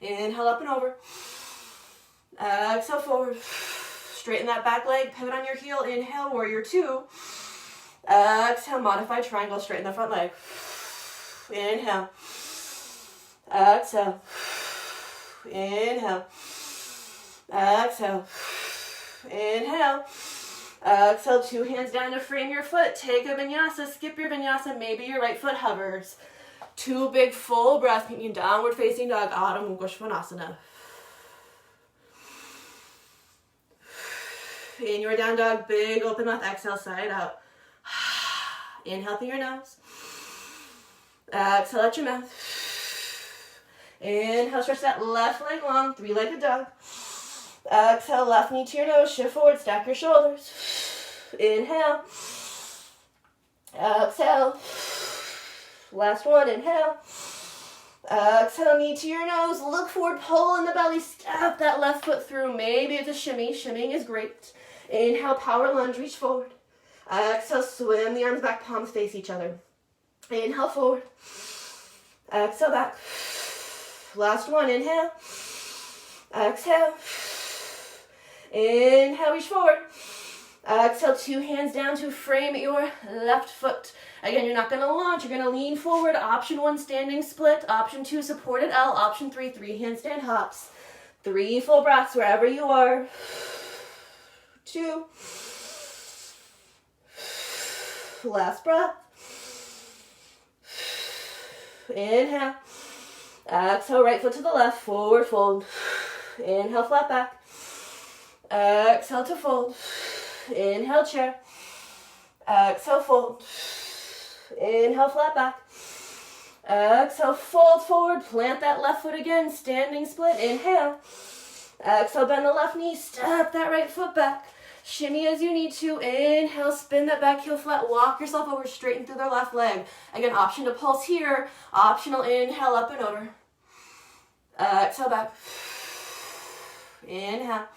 Inhale, up and over. Exhale, forward. Straighten that back leg, pivot on your heel. Inhale, warrior two. Exhale, modified triangle, straighten the front leg. Inhale. Exhale. Inhale. Exhale. Inhale. Exhale, 2 hands down to frame your foot. Take a vinyasa, skip your vinyasa. Maybe your right foot hovers. 2 big full breaths. Meet me in downward facing dog, Adho Mukha Svanasana. In your down dog, big open mouth, exhale, side out. Inhale through your nose. Exhale out your mouth. Inhale, stretch that left leg long, 3-legged dog. Exhale, left knee to your nose, shift forward, stack your shoulders. Inhale. Exhale. Last one, inhale. Exhale, knee to your nose, look forward, pull in the belly, step that left foot through. Maybe it's a shimmy, shimmying is great. Inhale, power lunge, reach forward. Exhale, swim the arms back, palms face each other. Inhale, forward. Exhale, back. Last one, inhale. Exhale. Inhale, reach forward. Exhale, 2 hands down to frame your left foot. Again, you're not going to launch, you're going to lean forward. Option 1, standing split. Option 2, supported L. Option 3, 3 handstand hops. 3 full breaths wherever you are. 2. Last breath. Inhale. Exhale, right foot to the left, forward fold. Inhale, flat back. Exhale to fold. Inhale, chair. Exhale, fold. Inhale, flat back. Exhale, fold forward, plant that left foot again, standing split, inhale. Exhale, bend the left knee, step that right foot back. Shimmy as you need to. Inhale, spin that back heel flat, walk yourself over, straighten through their left leg. Again, option to pulse here, optional inhale up and over. Exhale back. Inhale.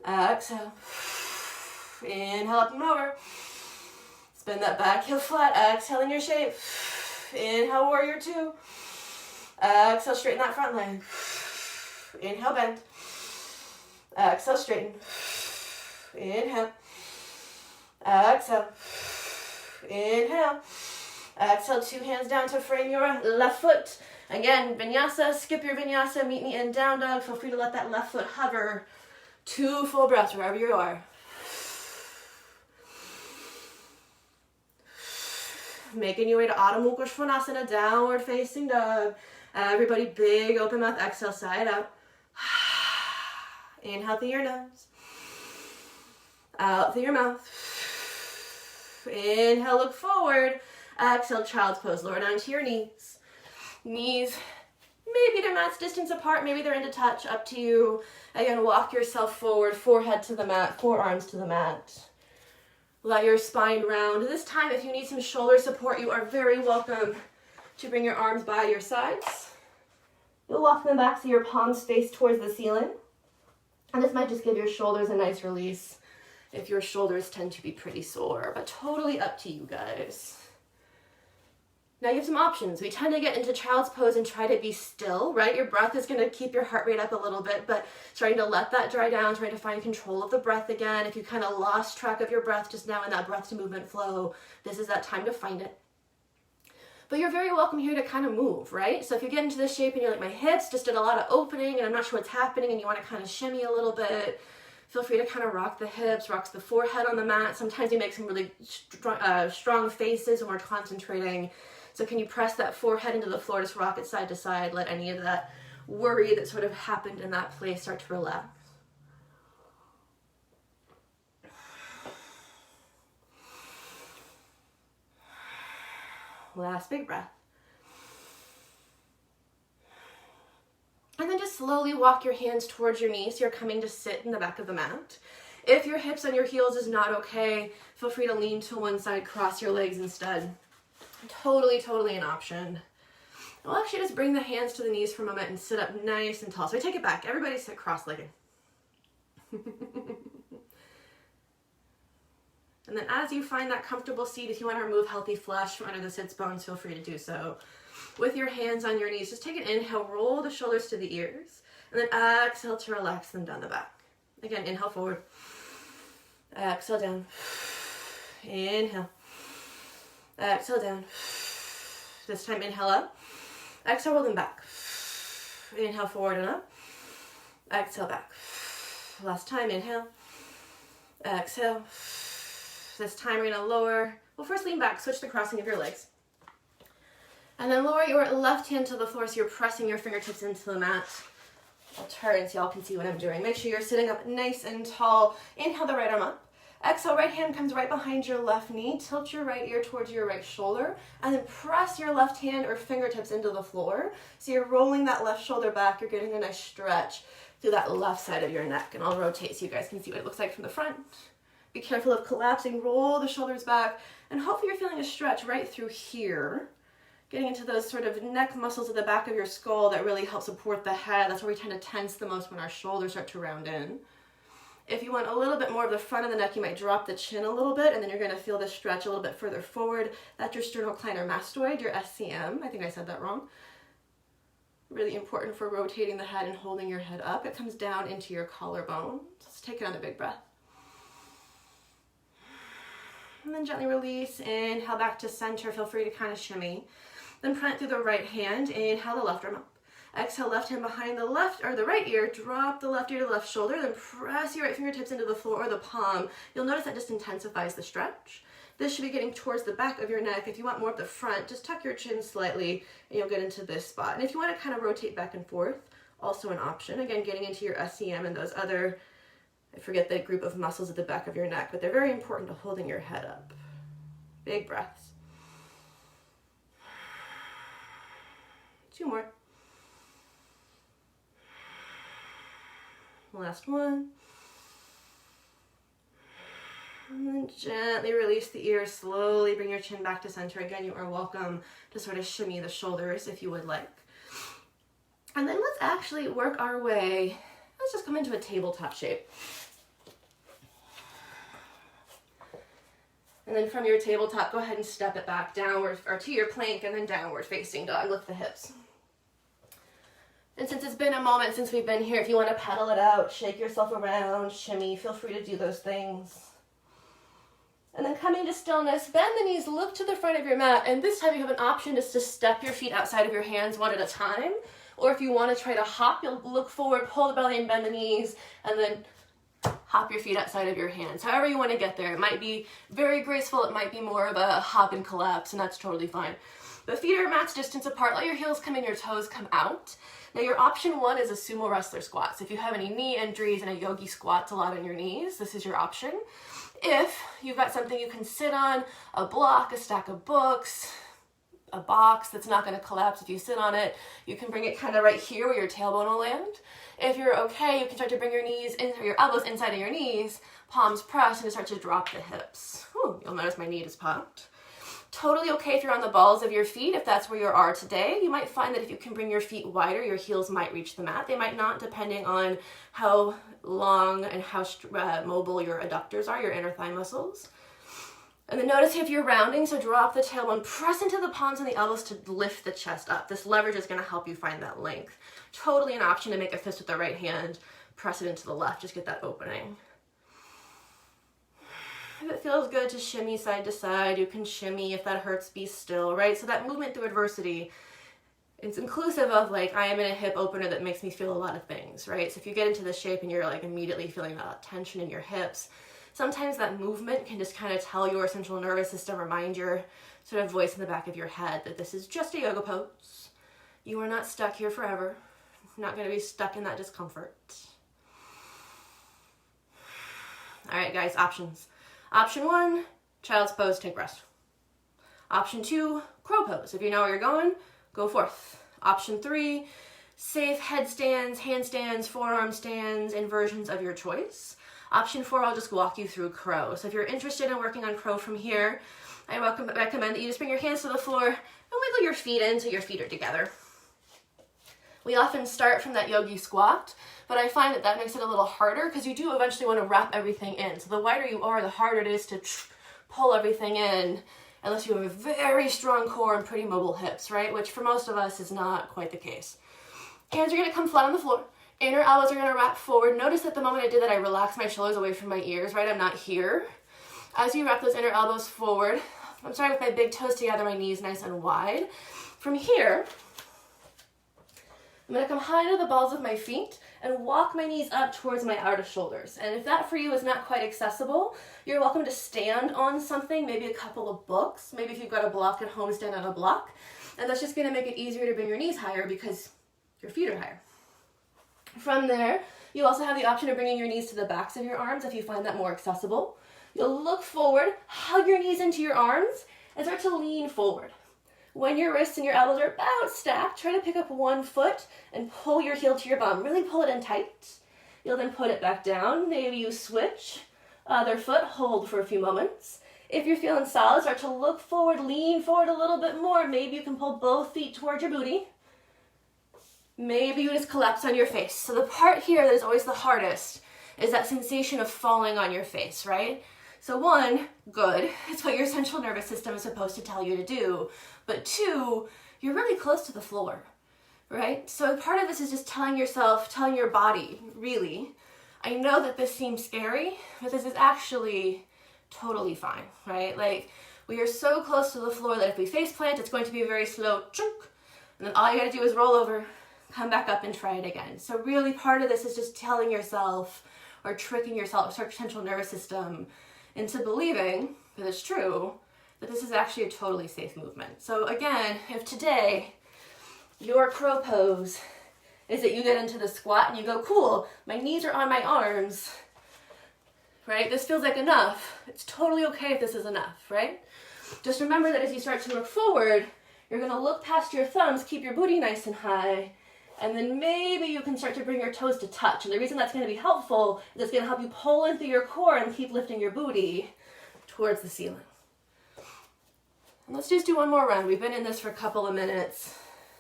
Exhale. Inhale up and over. Spin that back heel flat, exhale in your shape. Inhale, warrior two. Exhale, straighten that front leg. Inhale, bend. Exhale, straighten. Inhale. Exhale. Inhale. Exhale, two hands down to frame your left foot. Again, vinyasa, skip your vinyasa, meet me in down dog. Feel free to let that left foot hover. 2 full breaths wherever you are. Making your way to Adho Mukha Svanasana, downward facing dog. Everybody, big open mouth, exhale, side out. Inhale through your nose. Out through your mouth. Inhale, look forward. Exhale, child's pose, lower down to your knees. Knees, maybe they're mat's distance apart, maybe they're into touch, up to you. Again, walk yourself forward, forehead to the mat, forearms to the mat. Let your spine round. This time, if you need some shoulder support, you are very welcome to bring your arms by your sides. You'll walk them back so your palms face towards the ceiling. And this might just give your shoulders a nice release if your shoulders tend to be pretty sore, but totally up to you guys. Now you have some options. We tend to get into child's pose and try to be still, right? Your breath is going to keep your heart rate up a little bit, but trying to let that dry down, trying to find control of the breath again. If you kind of lost track of your breath just now in that breath to movement flow, this is that time to find it. But you're very welcome here to kind of move, right? So if you get into this shape and you're like, my hips just did a lot of opening and I'm not sure what's happening and you want to kind of shimmy a little bit, feel free to kind of rock the hips, rocks the forehead on the mat. Sometimes you make some really strong faces when we're concentrating. So can you press that forehead into the floor, just rock it side to side, let any of that worry that sort of happened in that place start to relax. Last big breath. And then just slowly walk your hands towards your knees. So you're coming to sit in the back of the mat. If your hips on your heels is not okay, feel free to lean to one side, cross your legs instead. Totally an option. We'll actually just bring the hands to the knees for a moment and sit up nice and tall. So I take it back. Everybody sit cross-legged. And then as you find that comfortable seat, if you want to remove healthy flesh from under the sits bones, feel free to do so. With your hands on your knees, just take an inhale, roll the shoulders to the ears, and then exhale to relax them down the back. Again, inhale forward. Exhale down. Inhale. Exhale down. This time inhale up. Exhale, roll them back. Inhale forward and up. Exhale back. Last time, inhale. Exhale. This time we're going to lower. Well, first lean back, switch the crossing of your legs. And then lower your left hand to the floor so you're pressing your fingertips into the mat. I'll turn so y'all can see what I'm doing. Make sure you're sitting up nice and tall. Inhale the right arm up. Exhale, right hand comes right behind your left knee. Tilt your right ear towards your right shoulder. And then press your left hand or fingertips into the floor. So you're rolling that left shoulder back. You're getting a nice stretch through that left side of your neck. And I'll rotate so you guys can see what it looks like from the front. Be careful of collapsing. Roll the shoulders back. And hopefully you're feeling a stretch right through here. Getting into those sort of neck muscles at the back of your skull that really help support the head. That's where we tend to tense the most when our shoulders start to round in. If you want a little bit more of the front of the neck, you might drop the chin a little bit, and then you're going to feel this stretch a little bit further forward. That's your sternocleidomastoid, your SCM. I think I said that wrong. Really important for rotating the head and holding your head up. It comes down into your collarbone. Let's take another big breath. And then gently release. Inhale back to center. Feel free to kind of shimmy. Then plant through the right hand. Inhale the left arm up. Exhale, left hand behind the left or the right ear. Drop the left ear to the left shoulder. Then press your right fingertips into the floor or the palm. You'll notice that just intensifies the stretch. This should be getting towards the back of your neck. If you want more of the front, just tuck your chin slightly and you'll get into this spot. And if you want to kind of rotate back and forth, also an option. Again, getting into your SCM and those other, I forget the group of muscles at the back of your neck, but they're very important to holding your head up. Big breaths. 2 more. Last one. And then gently release the ears, slowly bring your chin back to center. Again, you are welcome to sort of shimmy the shoulders if you would like. And then let's actually work our way, let's just come into a tabletop shape. And then from your tabletop, go ahead and step it back downward or to your plank and then downward facing dog. Lift the hips. And since it's been a moment since we've been here, if you want to pedal it out, shake yourself around, shimmy, feel free to do those things. And then coming to stillness, bend the knees, look to the front of your mat, and this time you have an option just to step your feet outside of your hands one at a time. Or if you want to try to hop, you'll look forward, pull the belly and bend the knees, and then hop your feet outside of your hands. However you want to get there. It might be very graceful, it might be more of a hop and collapse, and that's totally fine. The feet are max distance apart, let your heels come in, your toes come out. Now your option 1 is a sumo wrestler squat. So if you have any knee injuries and a yogi squat's a lot on your knees, this is your option. If you've got something you can sit on, a block, a stack of books, a box that's not going to collapse if you sit on it, you can bring it kind of right here where your tailbone will land. If you're okay, you can start to bring your knees in, or your elbows inside of your knees, palms pressed, and start to drop the hips. Whew, you'll notice my knee is popped. Totally okay if you're on the balls of your feet, if that's where you are today. You might find that if you can bring your feet wider, your heels might reach the mat. They might not, depending on how long and how mobile your adductors are, your inner thigh muscles. And then notice if you're rounding, so drop the tailbone, press into the palms and the elbows to lift the chest up. This leverage is going to help you find that length. Totally an option to make a fist with the right hand, press it into the left, just get that opening. If it feels good to shimmy side to side, you can shimmy. If that hurts, be still, right? So that movement through adversity, it's inclusive of like, I am in a hip opener that makes me feel a lot of things, right? So if you get into the shape and you're like immediately feeling that tension in your hips, sometimes that movement can just kind of tell your central nervous system, remind your sort of voice in the back of your head that this is just a yoga pose. You are not stuck here forever. You're not going to be stuck in that discomfort. All right, guys, options. Option 1, child's pose, take rest. Option 2, crow pose. If you know where you're going, go forth. Option 3, safe headstands, handstands, forearm stands, inversions of your choice. Option 4, I'll just walk you through crow. So if you're interested in working on crow from here, I recommend that you just bring your hands to the floor and wiggle your feet in so your feet are together. We often start from that yogi squat, but I find that makes it a little harder because you do eventually want to wrap everything in. So the wider you are, the harder it is to pull everything in, unless you have a very strong core and pretty mobile hips, right? Which for most of us is not quite the case. Hands are going to come flat on the floor. Inner elbows are going to wrap forward. Notice that the moment I did that, I relaxed my shoulders away from my ears, right? I'm not here. As you wrap those inner elbows forward, I'm starting with my big toes together, my knees nice and wide. From here, I'm going to come high to the balls of my feet and walk my knees up towards my outer shoulders. And if that for you is not quite accessible, you're welcome to stand on something, maybe a couple of books. Maybe if you've got a block at home, stand on a block. And that's just going to make it easier to bring your knees higher because your feet are higher. From there, you also have the option of bringing your knees to the backs of your arms if you find that more accessible. You'll look forward, hug your knees into your arms, and start to lean forward. When your wrists and your elbows are about stacked, try to pick up one foot and pull your heel to your bum. Really pull it in tight. You'll then put it back down. Maybe you switch. Other foot, hold for a few moments. If you're feeling solid, start to look forward, lean forward a little bit more. Maybe you can pull both feet towards your booty. Maybe you just collapse on your face. So the part here that is always the hardest is that sensation of falling on your face, right? So 1, good. It's what your central nervous system is supposed to tell you to do. But 2, you're really close to the floor, right? So part of this is just telling your body, really, I know that this seems scary, but this is actually totally fine, right? Like, we are so close to the floor that if we face plant, it's going to be a very slow chunk. And then all you gotta do is roll over, come back up and try it again. So really part of this is just telling yourself or tricking yourself, your central nervous system into believing that it's true, that this is actually a totally safe movement. So again, if today your crow pose is that you get into the squat and you go, cool, my knees are on my arms, right? This feels like enough. It's totally okay if this is enough, right? Just remember that as you start to look forward, You're gonna look past your thumbs, keep your booty nice and high, and then maybe you can start to bring your toes to touch. And the reason that's gonna be helpful is it's gonna help you pull in through your core and keep lifting your booty towards the ceiling. And let's just do one more round. We've been in this for a couple of minutes.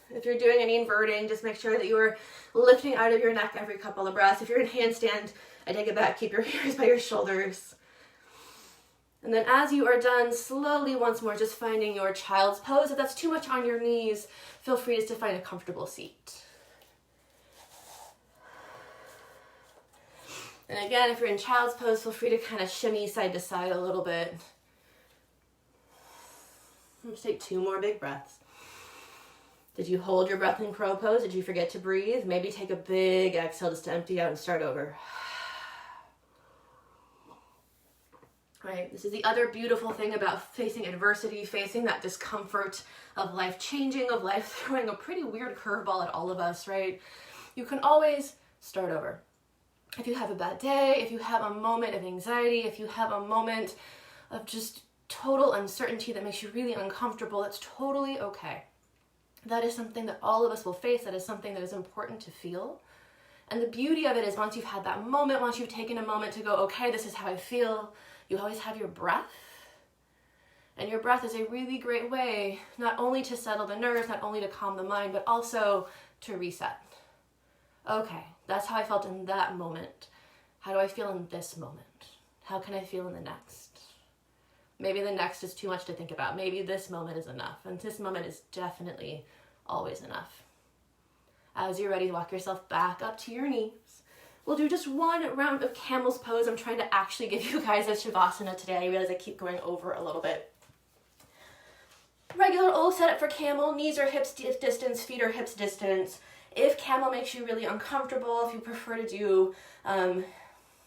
If you're doing any inverting, just make sure that you are lifting out of your neck every couple of breaths. If you're in handstand, I take it back, keep your ears by your shoulders. And then as you are done, slowly once more, just finding your child's pose. If that's too much on your knees, feel free just to find a comfortable seat. And again, if you're in child's pose, feel free to kind of shimmy side to side a little bit. Let's take 2 more big breaths. Did you hold your breath in crow pose? Did you forget to breathe? Maybe take a big exhale just to empty out and start over. Right, this is the other beautiful thing about facing adversity, facing that discomfort of life changing, of life throwing a pretty weird curveball at all of us, right? You can always start over. If you have a bad day, if you have a moment of anxiety, if you have a moment of just total uncertainty that makes you really uncomfortable, that's totally okay. That is something that all of us will face. That is something that is important to feel. And the beauty of it is once you've had that moment, once you've taken a moment to go, okay, this is how I feel, you always have your breath. And your breath is a really great way not only to settle the nerves, not only to calm the mind, but also to reset. Okay, that's how I felt in that moment. How do I feel in this moment? How can I feel in the next? Maybe the next is too much to think about. Maybe this moment is enough. And this moment is definitely always enough. As you're ready, walk yourself back up to your knees. We'll do just one round of camel's pose. I'm trying to actually give you guys a shavasana today. I realize I keep going over a little bit. Regular old setup for camel. Knees are hips distance, feet are hips distance. If camel makes you really uncomfortable, if you prefer to do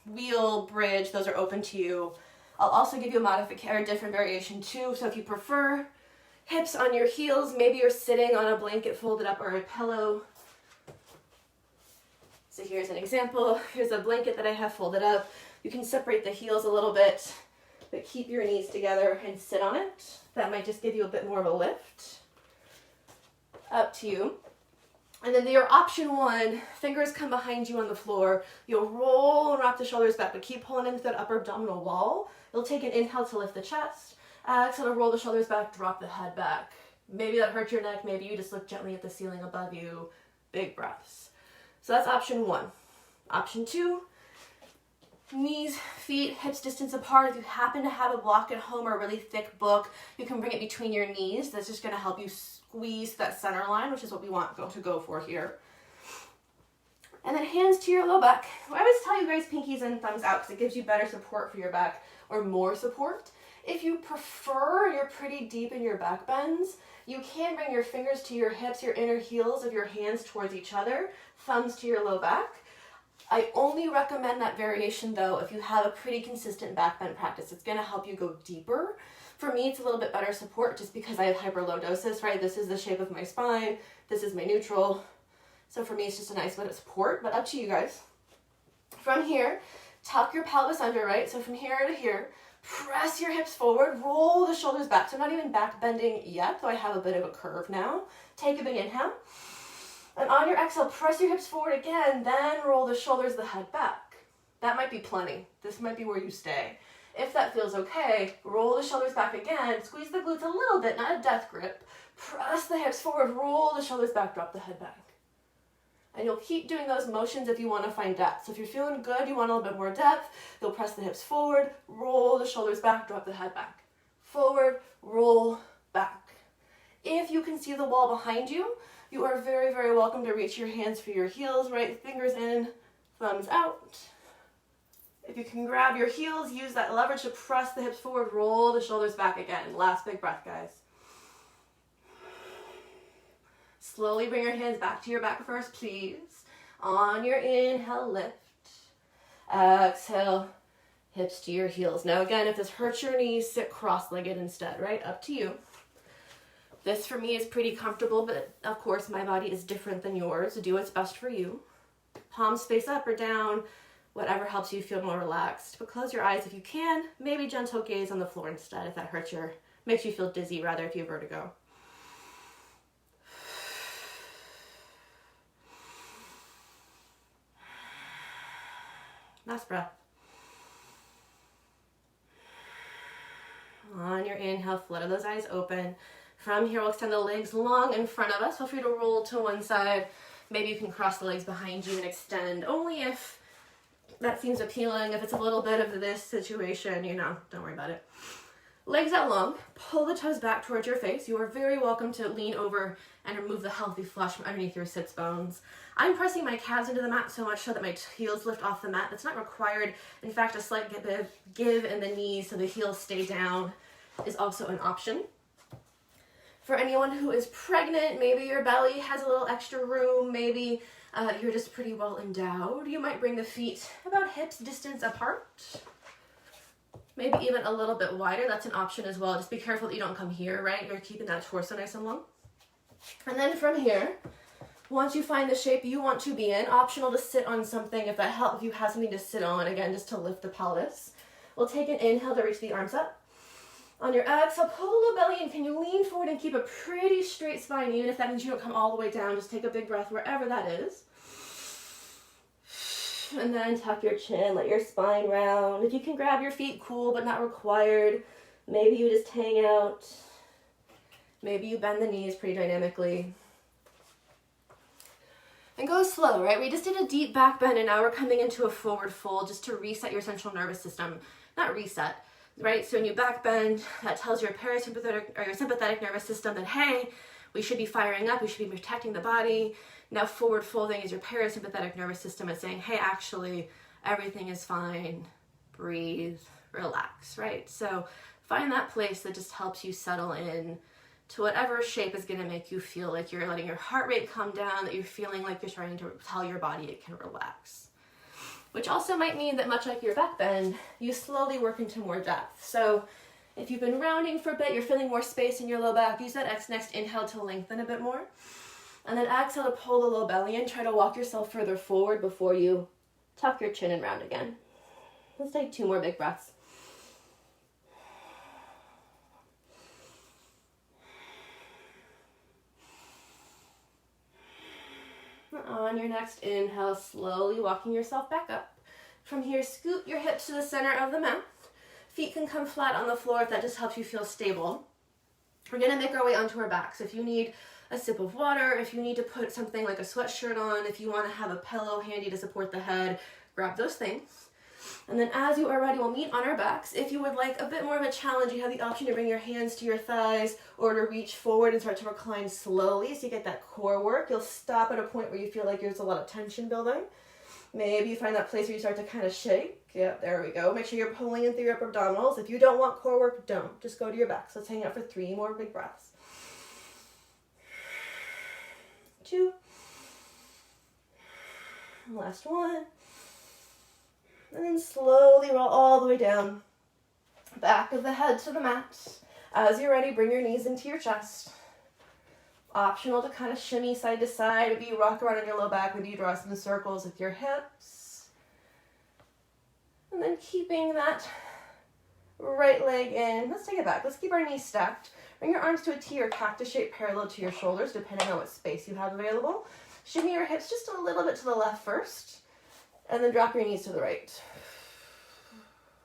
wheel, bridge, those are open to you. I'll also give you a modification or a different variation too. So if you prefer hips on your heels, maybe you're sitting on a blanket folded up or a pillow. So here's an example. Here's a blanket that I have folded up. You can separate the heels a little bit, but keep your knees together and sit on it. That might just give you a bit more of a lift. Up to you. And then your option 1, fingers come behind you on the floor. You'll roll and wrap the shoulders back, but keep pulling into that upper abdominal wall. You'll take an inhale to lift the chest. Exhale to roll the shoulders back, drop the head back. Maybe that hurts your neck. Maybe you just look gently at the ceiling above you. Big breaths. So that's option 1. Option 2, knees, feet, hips distance apart. If you happen to have a block at home or a really thick book, you can bring it between your knees. That's just going to help you squeeze that center line, which is what we want to go for here. And then hands to your low back. I always tell you guys pinkies and thumbs out because it gives you better support for your back or more support. If you prefer, you're pretty deep in your back bends, you can bring your fingers to your hips, your inner heels of your hands towards each other, thumbs to your low back. I only recommend that variation though if you have a pretty consistent back bend practice. It's going to help you go deeper. For me, it's a little bit better support just because I have hyperlordosis, right? This is the shape of my spine. This is my neutral. So for me, it's just a nice bit of support, but up to you guys. From here, tuck your pelvis under, right? So from here to here, press your hips forward, roll the shoulders back. So I'm not even back bending yet, though I have a bit of a curve now. Take a big inhale. And on your exhale, press your hips forward again, then roll the shoulders, the head back. That might be plenty. This might be where you stay. If that feels okay, roll the shoulders back again, squeeze the glutes a little bit, not a death grip. Press the hips forward, roll the shoulders back, drop the head back. And you'll keep doing those motions if you want to find depth. So if you're feeling good, you want a little bit more depth, you'll press the hips forward, roll the shoulders back, drop the head back. Forward, roll, back. If you can see the wall behind you, you are very, very welcome to reach your hands for your heels, right? Fingers in, thumbs out. If you can grab your heels, use that leverage to press the hips forward, roll the shoulders back again. Last big breath, guys. Slowly bring your hands back to your back first, please. On your inhale, lift. Exhale, hips to your heels. Now again, if this hurts your knees, sit cross-legged instead, right? Up to you. This for me is pretty comfortable, but of course my body is different than yours. So do what's best for you. Palms face up or down, whatever helps you feel more relaxed. But close your eyes if you can. Maybe gentle gaze on the floor instead if that makes you feel dizzy rather if you have vertigo. Last breath. On your inhale, flutter those eyes open. From here, we'll extend the legs long in front of us. Feel free to roll to one side. Maybe you can cross the legs behind you and extend only if that seems appealing. If it's a little bit of this situation, you know, don't worry about it. Legs out long. Pull the toes back towards your face. You are very welcome to lean over and remove the healthy flush from underneath your sits bones. I'm pressing my calves into the mat so much so that my heels lift off the mat. That's not required. In fact, a slight give in the knees so the heels stay down is also an option. For anyone who is pregnant, maybe your belly has a little extra room, maybe you're just pretty well endowed, you might bring the feet about hips distance apart. Maybe even a little bit wider, that's an option as well. Just be careful that you don't come here, right? You're keeping that torso nice and long. And then from here, once you find the shape you want to be in, optional to sit on something if that helps, if you have something to sit on, again, just to lift the pelvis. We'll take an inhale to reach the arms up. On your exhale, pull the low belly in. Can you lean forward and keep a pretty straight spine, even if that means you don't come all the way down. Just take a big breath wherever that is. And then tuck your chin, let your spine round. If you can grab your feet, cool, but not required. Maybe you just hang out. Maybe you bend the knees pretty dynamically. And go slow, right? We just did a deep back bend and now we're coming into a forward fold just to reset your central nervous system. Not reset, right? So when you back bend, that tells your parasympathetic or your sympathetic nervous system that, hey, we should be firing up, we should be protecting the body. Now forward folding is your parasympathetic nervous system is saying, hey, actually, everything is fine. Breathe, relax, right? So find that place that just helps you settle in to whatever shape is going to make you feel like you're letting your heart rate come down, that you're feeling like you're trying to tell your body it can relax. Which also might mean that much like your back bend, you slowly work into more depth. So if you've been rounding for a bit, you're feeling more space in your low back, use that next inhale to lengthen a bit more. And then exhale to pull the low belly in. Try to walk yourself further forward before you tuck your chin and round again. Let's take 2 more big breaths. On your next inhale, slowly walking yourself back up. From here, scoot your hips to the center of the mat. Feet can come flat on the floor if that just helps you feel stable. We're going to make our way onto our back. So if you need a sip of water, if you need to put something like a sweatshirt on, if you want to have a pillow handy to support the head, grab those things. And then as you are ready, we'll meet on our backs. If you would like a bit more of a challenge, you have the option to bring your hands to your thighs or to reach forward and start to recline slowly so you get that core work. You'll stop at a point where you feel like there's a lot of tension building. Maybe you find that place where you start to kind of shake. Yeah, there we go. Make sure you're pulling in through your upper abdominals. If you don't want core work, don't. Just go to your back. So let's hang out for 3 more big breaths. 2. Last 1. And then slowly roll all the way down. Back of the head to the mat. As you're ready, bring your knees into your chest. Optional to kind of shimmy side to side. Maybe you rock around on your low back. Maybe you draw some circles with your hips. And then keeping that right leg in. Let's take it back. Let's keep our knees stacked. Bring your arms to a T or cactus shape parallel to your shoulders, depending on what space you have available. Shimmy your hips just a little bit to the left first. And then drop your knees to the right.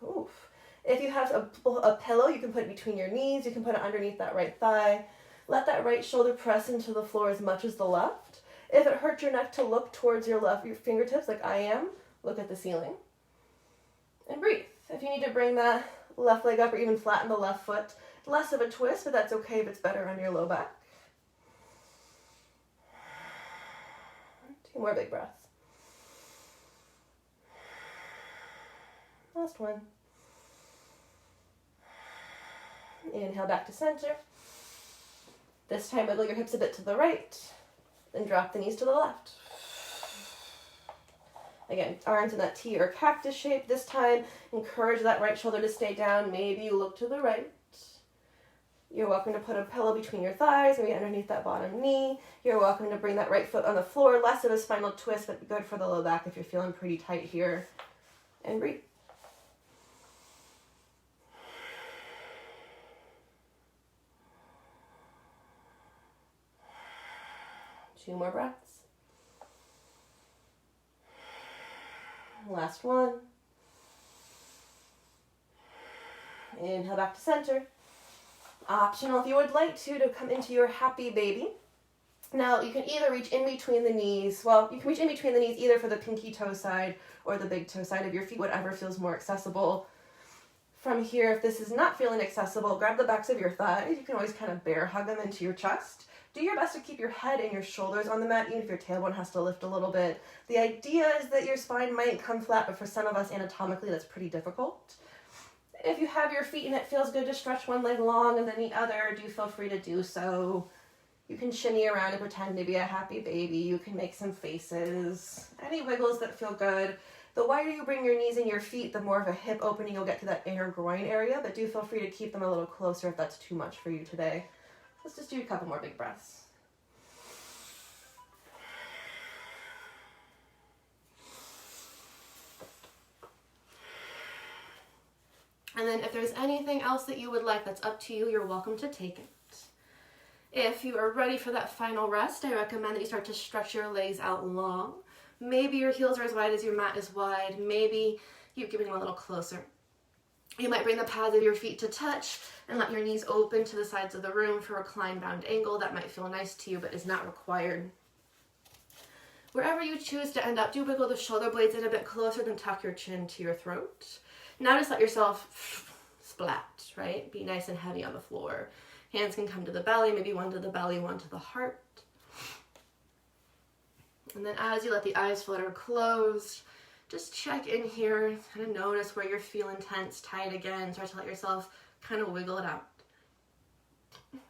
Oof. If you have a pillow, you can put it between your knees. You can put it underneath that right thigh. Let that right shoulder press into the floor as much as the left. If it hurts your neck to look towards your fingertips like I am, look at the ceiling. And breathe. If you need to bring that left leg up or even flatten the left foot, less of a twist, but that's okay if it's better on your low back. 2 more big breaths. Last 1. Inhale back to center. This time wiggle your hips a bit to the right, then drop the knees to the left. Again, arms in that T or cactus shape. This time, encourage that right shoulder to stay down. Maybe you look to the right. You're welcome to put a pillow between your thighs, maybe underneath that bottom knee. You're welcome to bring that right foot on the floor. Less of a spinal twist, but good for the low back if you're feeling pretty tight here. And breathe. Two more breaths. Last 1. Inhale back to center. Optional if you would like to come into your happy baby. Now, you can either reach in between the knees. Well, you can reach in between the knees either for the pinky toe side or the big toe side of your feet, whatever feels more accessible. From here, if this is not feeling accessible, grab the backs of your thighs. You can always kind of bear hug them into your chest. Do your best to keep your head and your shoulders on the mat, even if your tailbone has to lift a little bit. The idea is that your spine might come flat, but for some of us anatomically, that's pretty difficult. If you have your feet and it feels good to stretch one leg long and then the other, do feel free to do so. You can shimmy around and pretend to be a happy baby. You can make some faces. Any wiggles that feel good. The wider you bring your knees and your feet, the more of a hip opening you'll get to that inner groin area, but do feel free to keep them a little closer if that's too much for you today. Let's just do a couple more big breaths. And then if there's anything else that you would like, that's up to you. You're welcome to take it. If you are ready for that final rest, I recommend that you start to stretch your legs out long. Maybe your heels are as wide as your mat is wide. Maybe you can bring them a little closer. You might bring the pads of your feet to touch and let your knees open to the sides of the room for a recline bound angle. That might feel nice to you, but is not required. Wherever you choose to end up, do wiggle the shoulder blades in a bit closer, then tuck your chin to your throat. Now just let yourself splat, right? Be nice and heavy on the floor. Hands can come to the belly, maybe one to the belly, one to the heart. And then as you let the eyes flutter closed, just check in here, kind of notice where you're feeling tense, tight again. Start to let yourself kind of wiggle it out.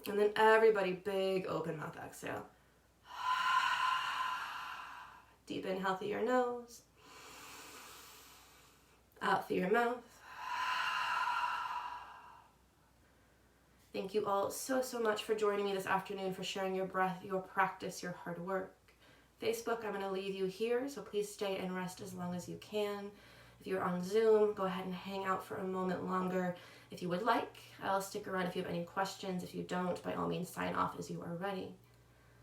And then everybody, big open mouth exhale. Deep inhale through your nose. Out through your mouth. Thank you all so much for joining me this afternoon, for sharing your breath, your practice, your hard work. Facebook, I'm going to leave you here, so please stay and rest as long as you can. If you're on Zoom, go ahead and hang out for a moment longer if you would like. I'll stick around if you have any questions. If you don't, by all means, sign off as you are ready.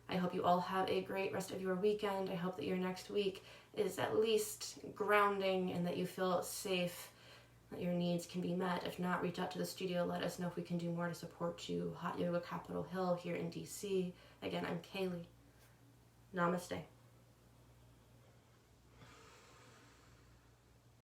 I hope you all have a great rest of your weekend. I hope that your next week is at least grounding and that you feel safe, that your needs can be met. If not, reach out to the studio. Let us know if we can do more to support you. Hot Yoga Capitol Hill here in DC. Again, I'm Kayleigh. Namaste.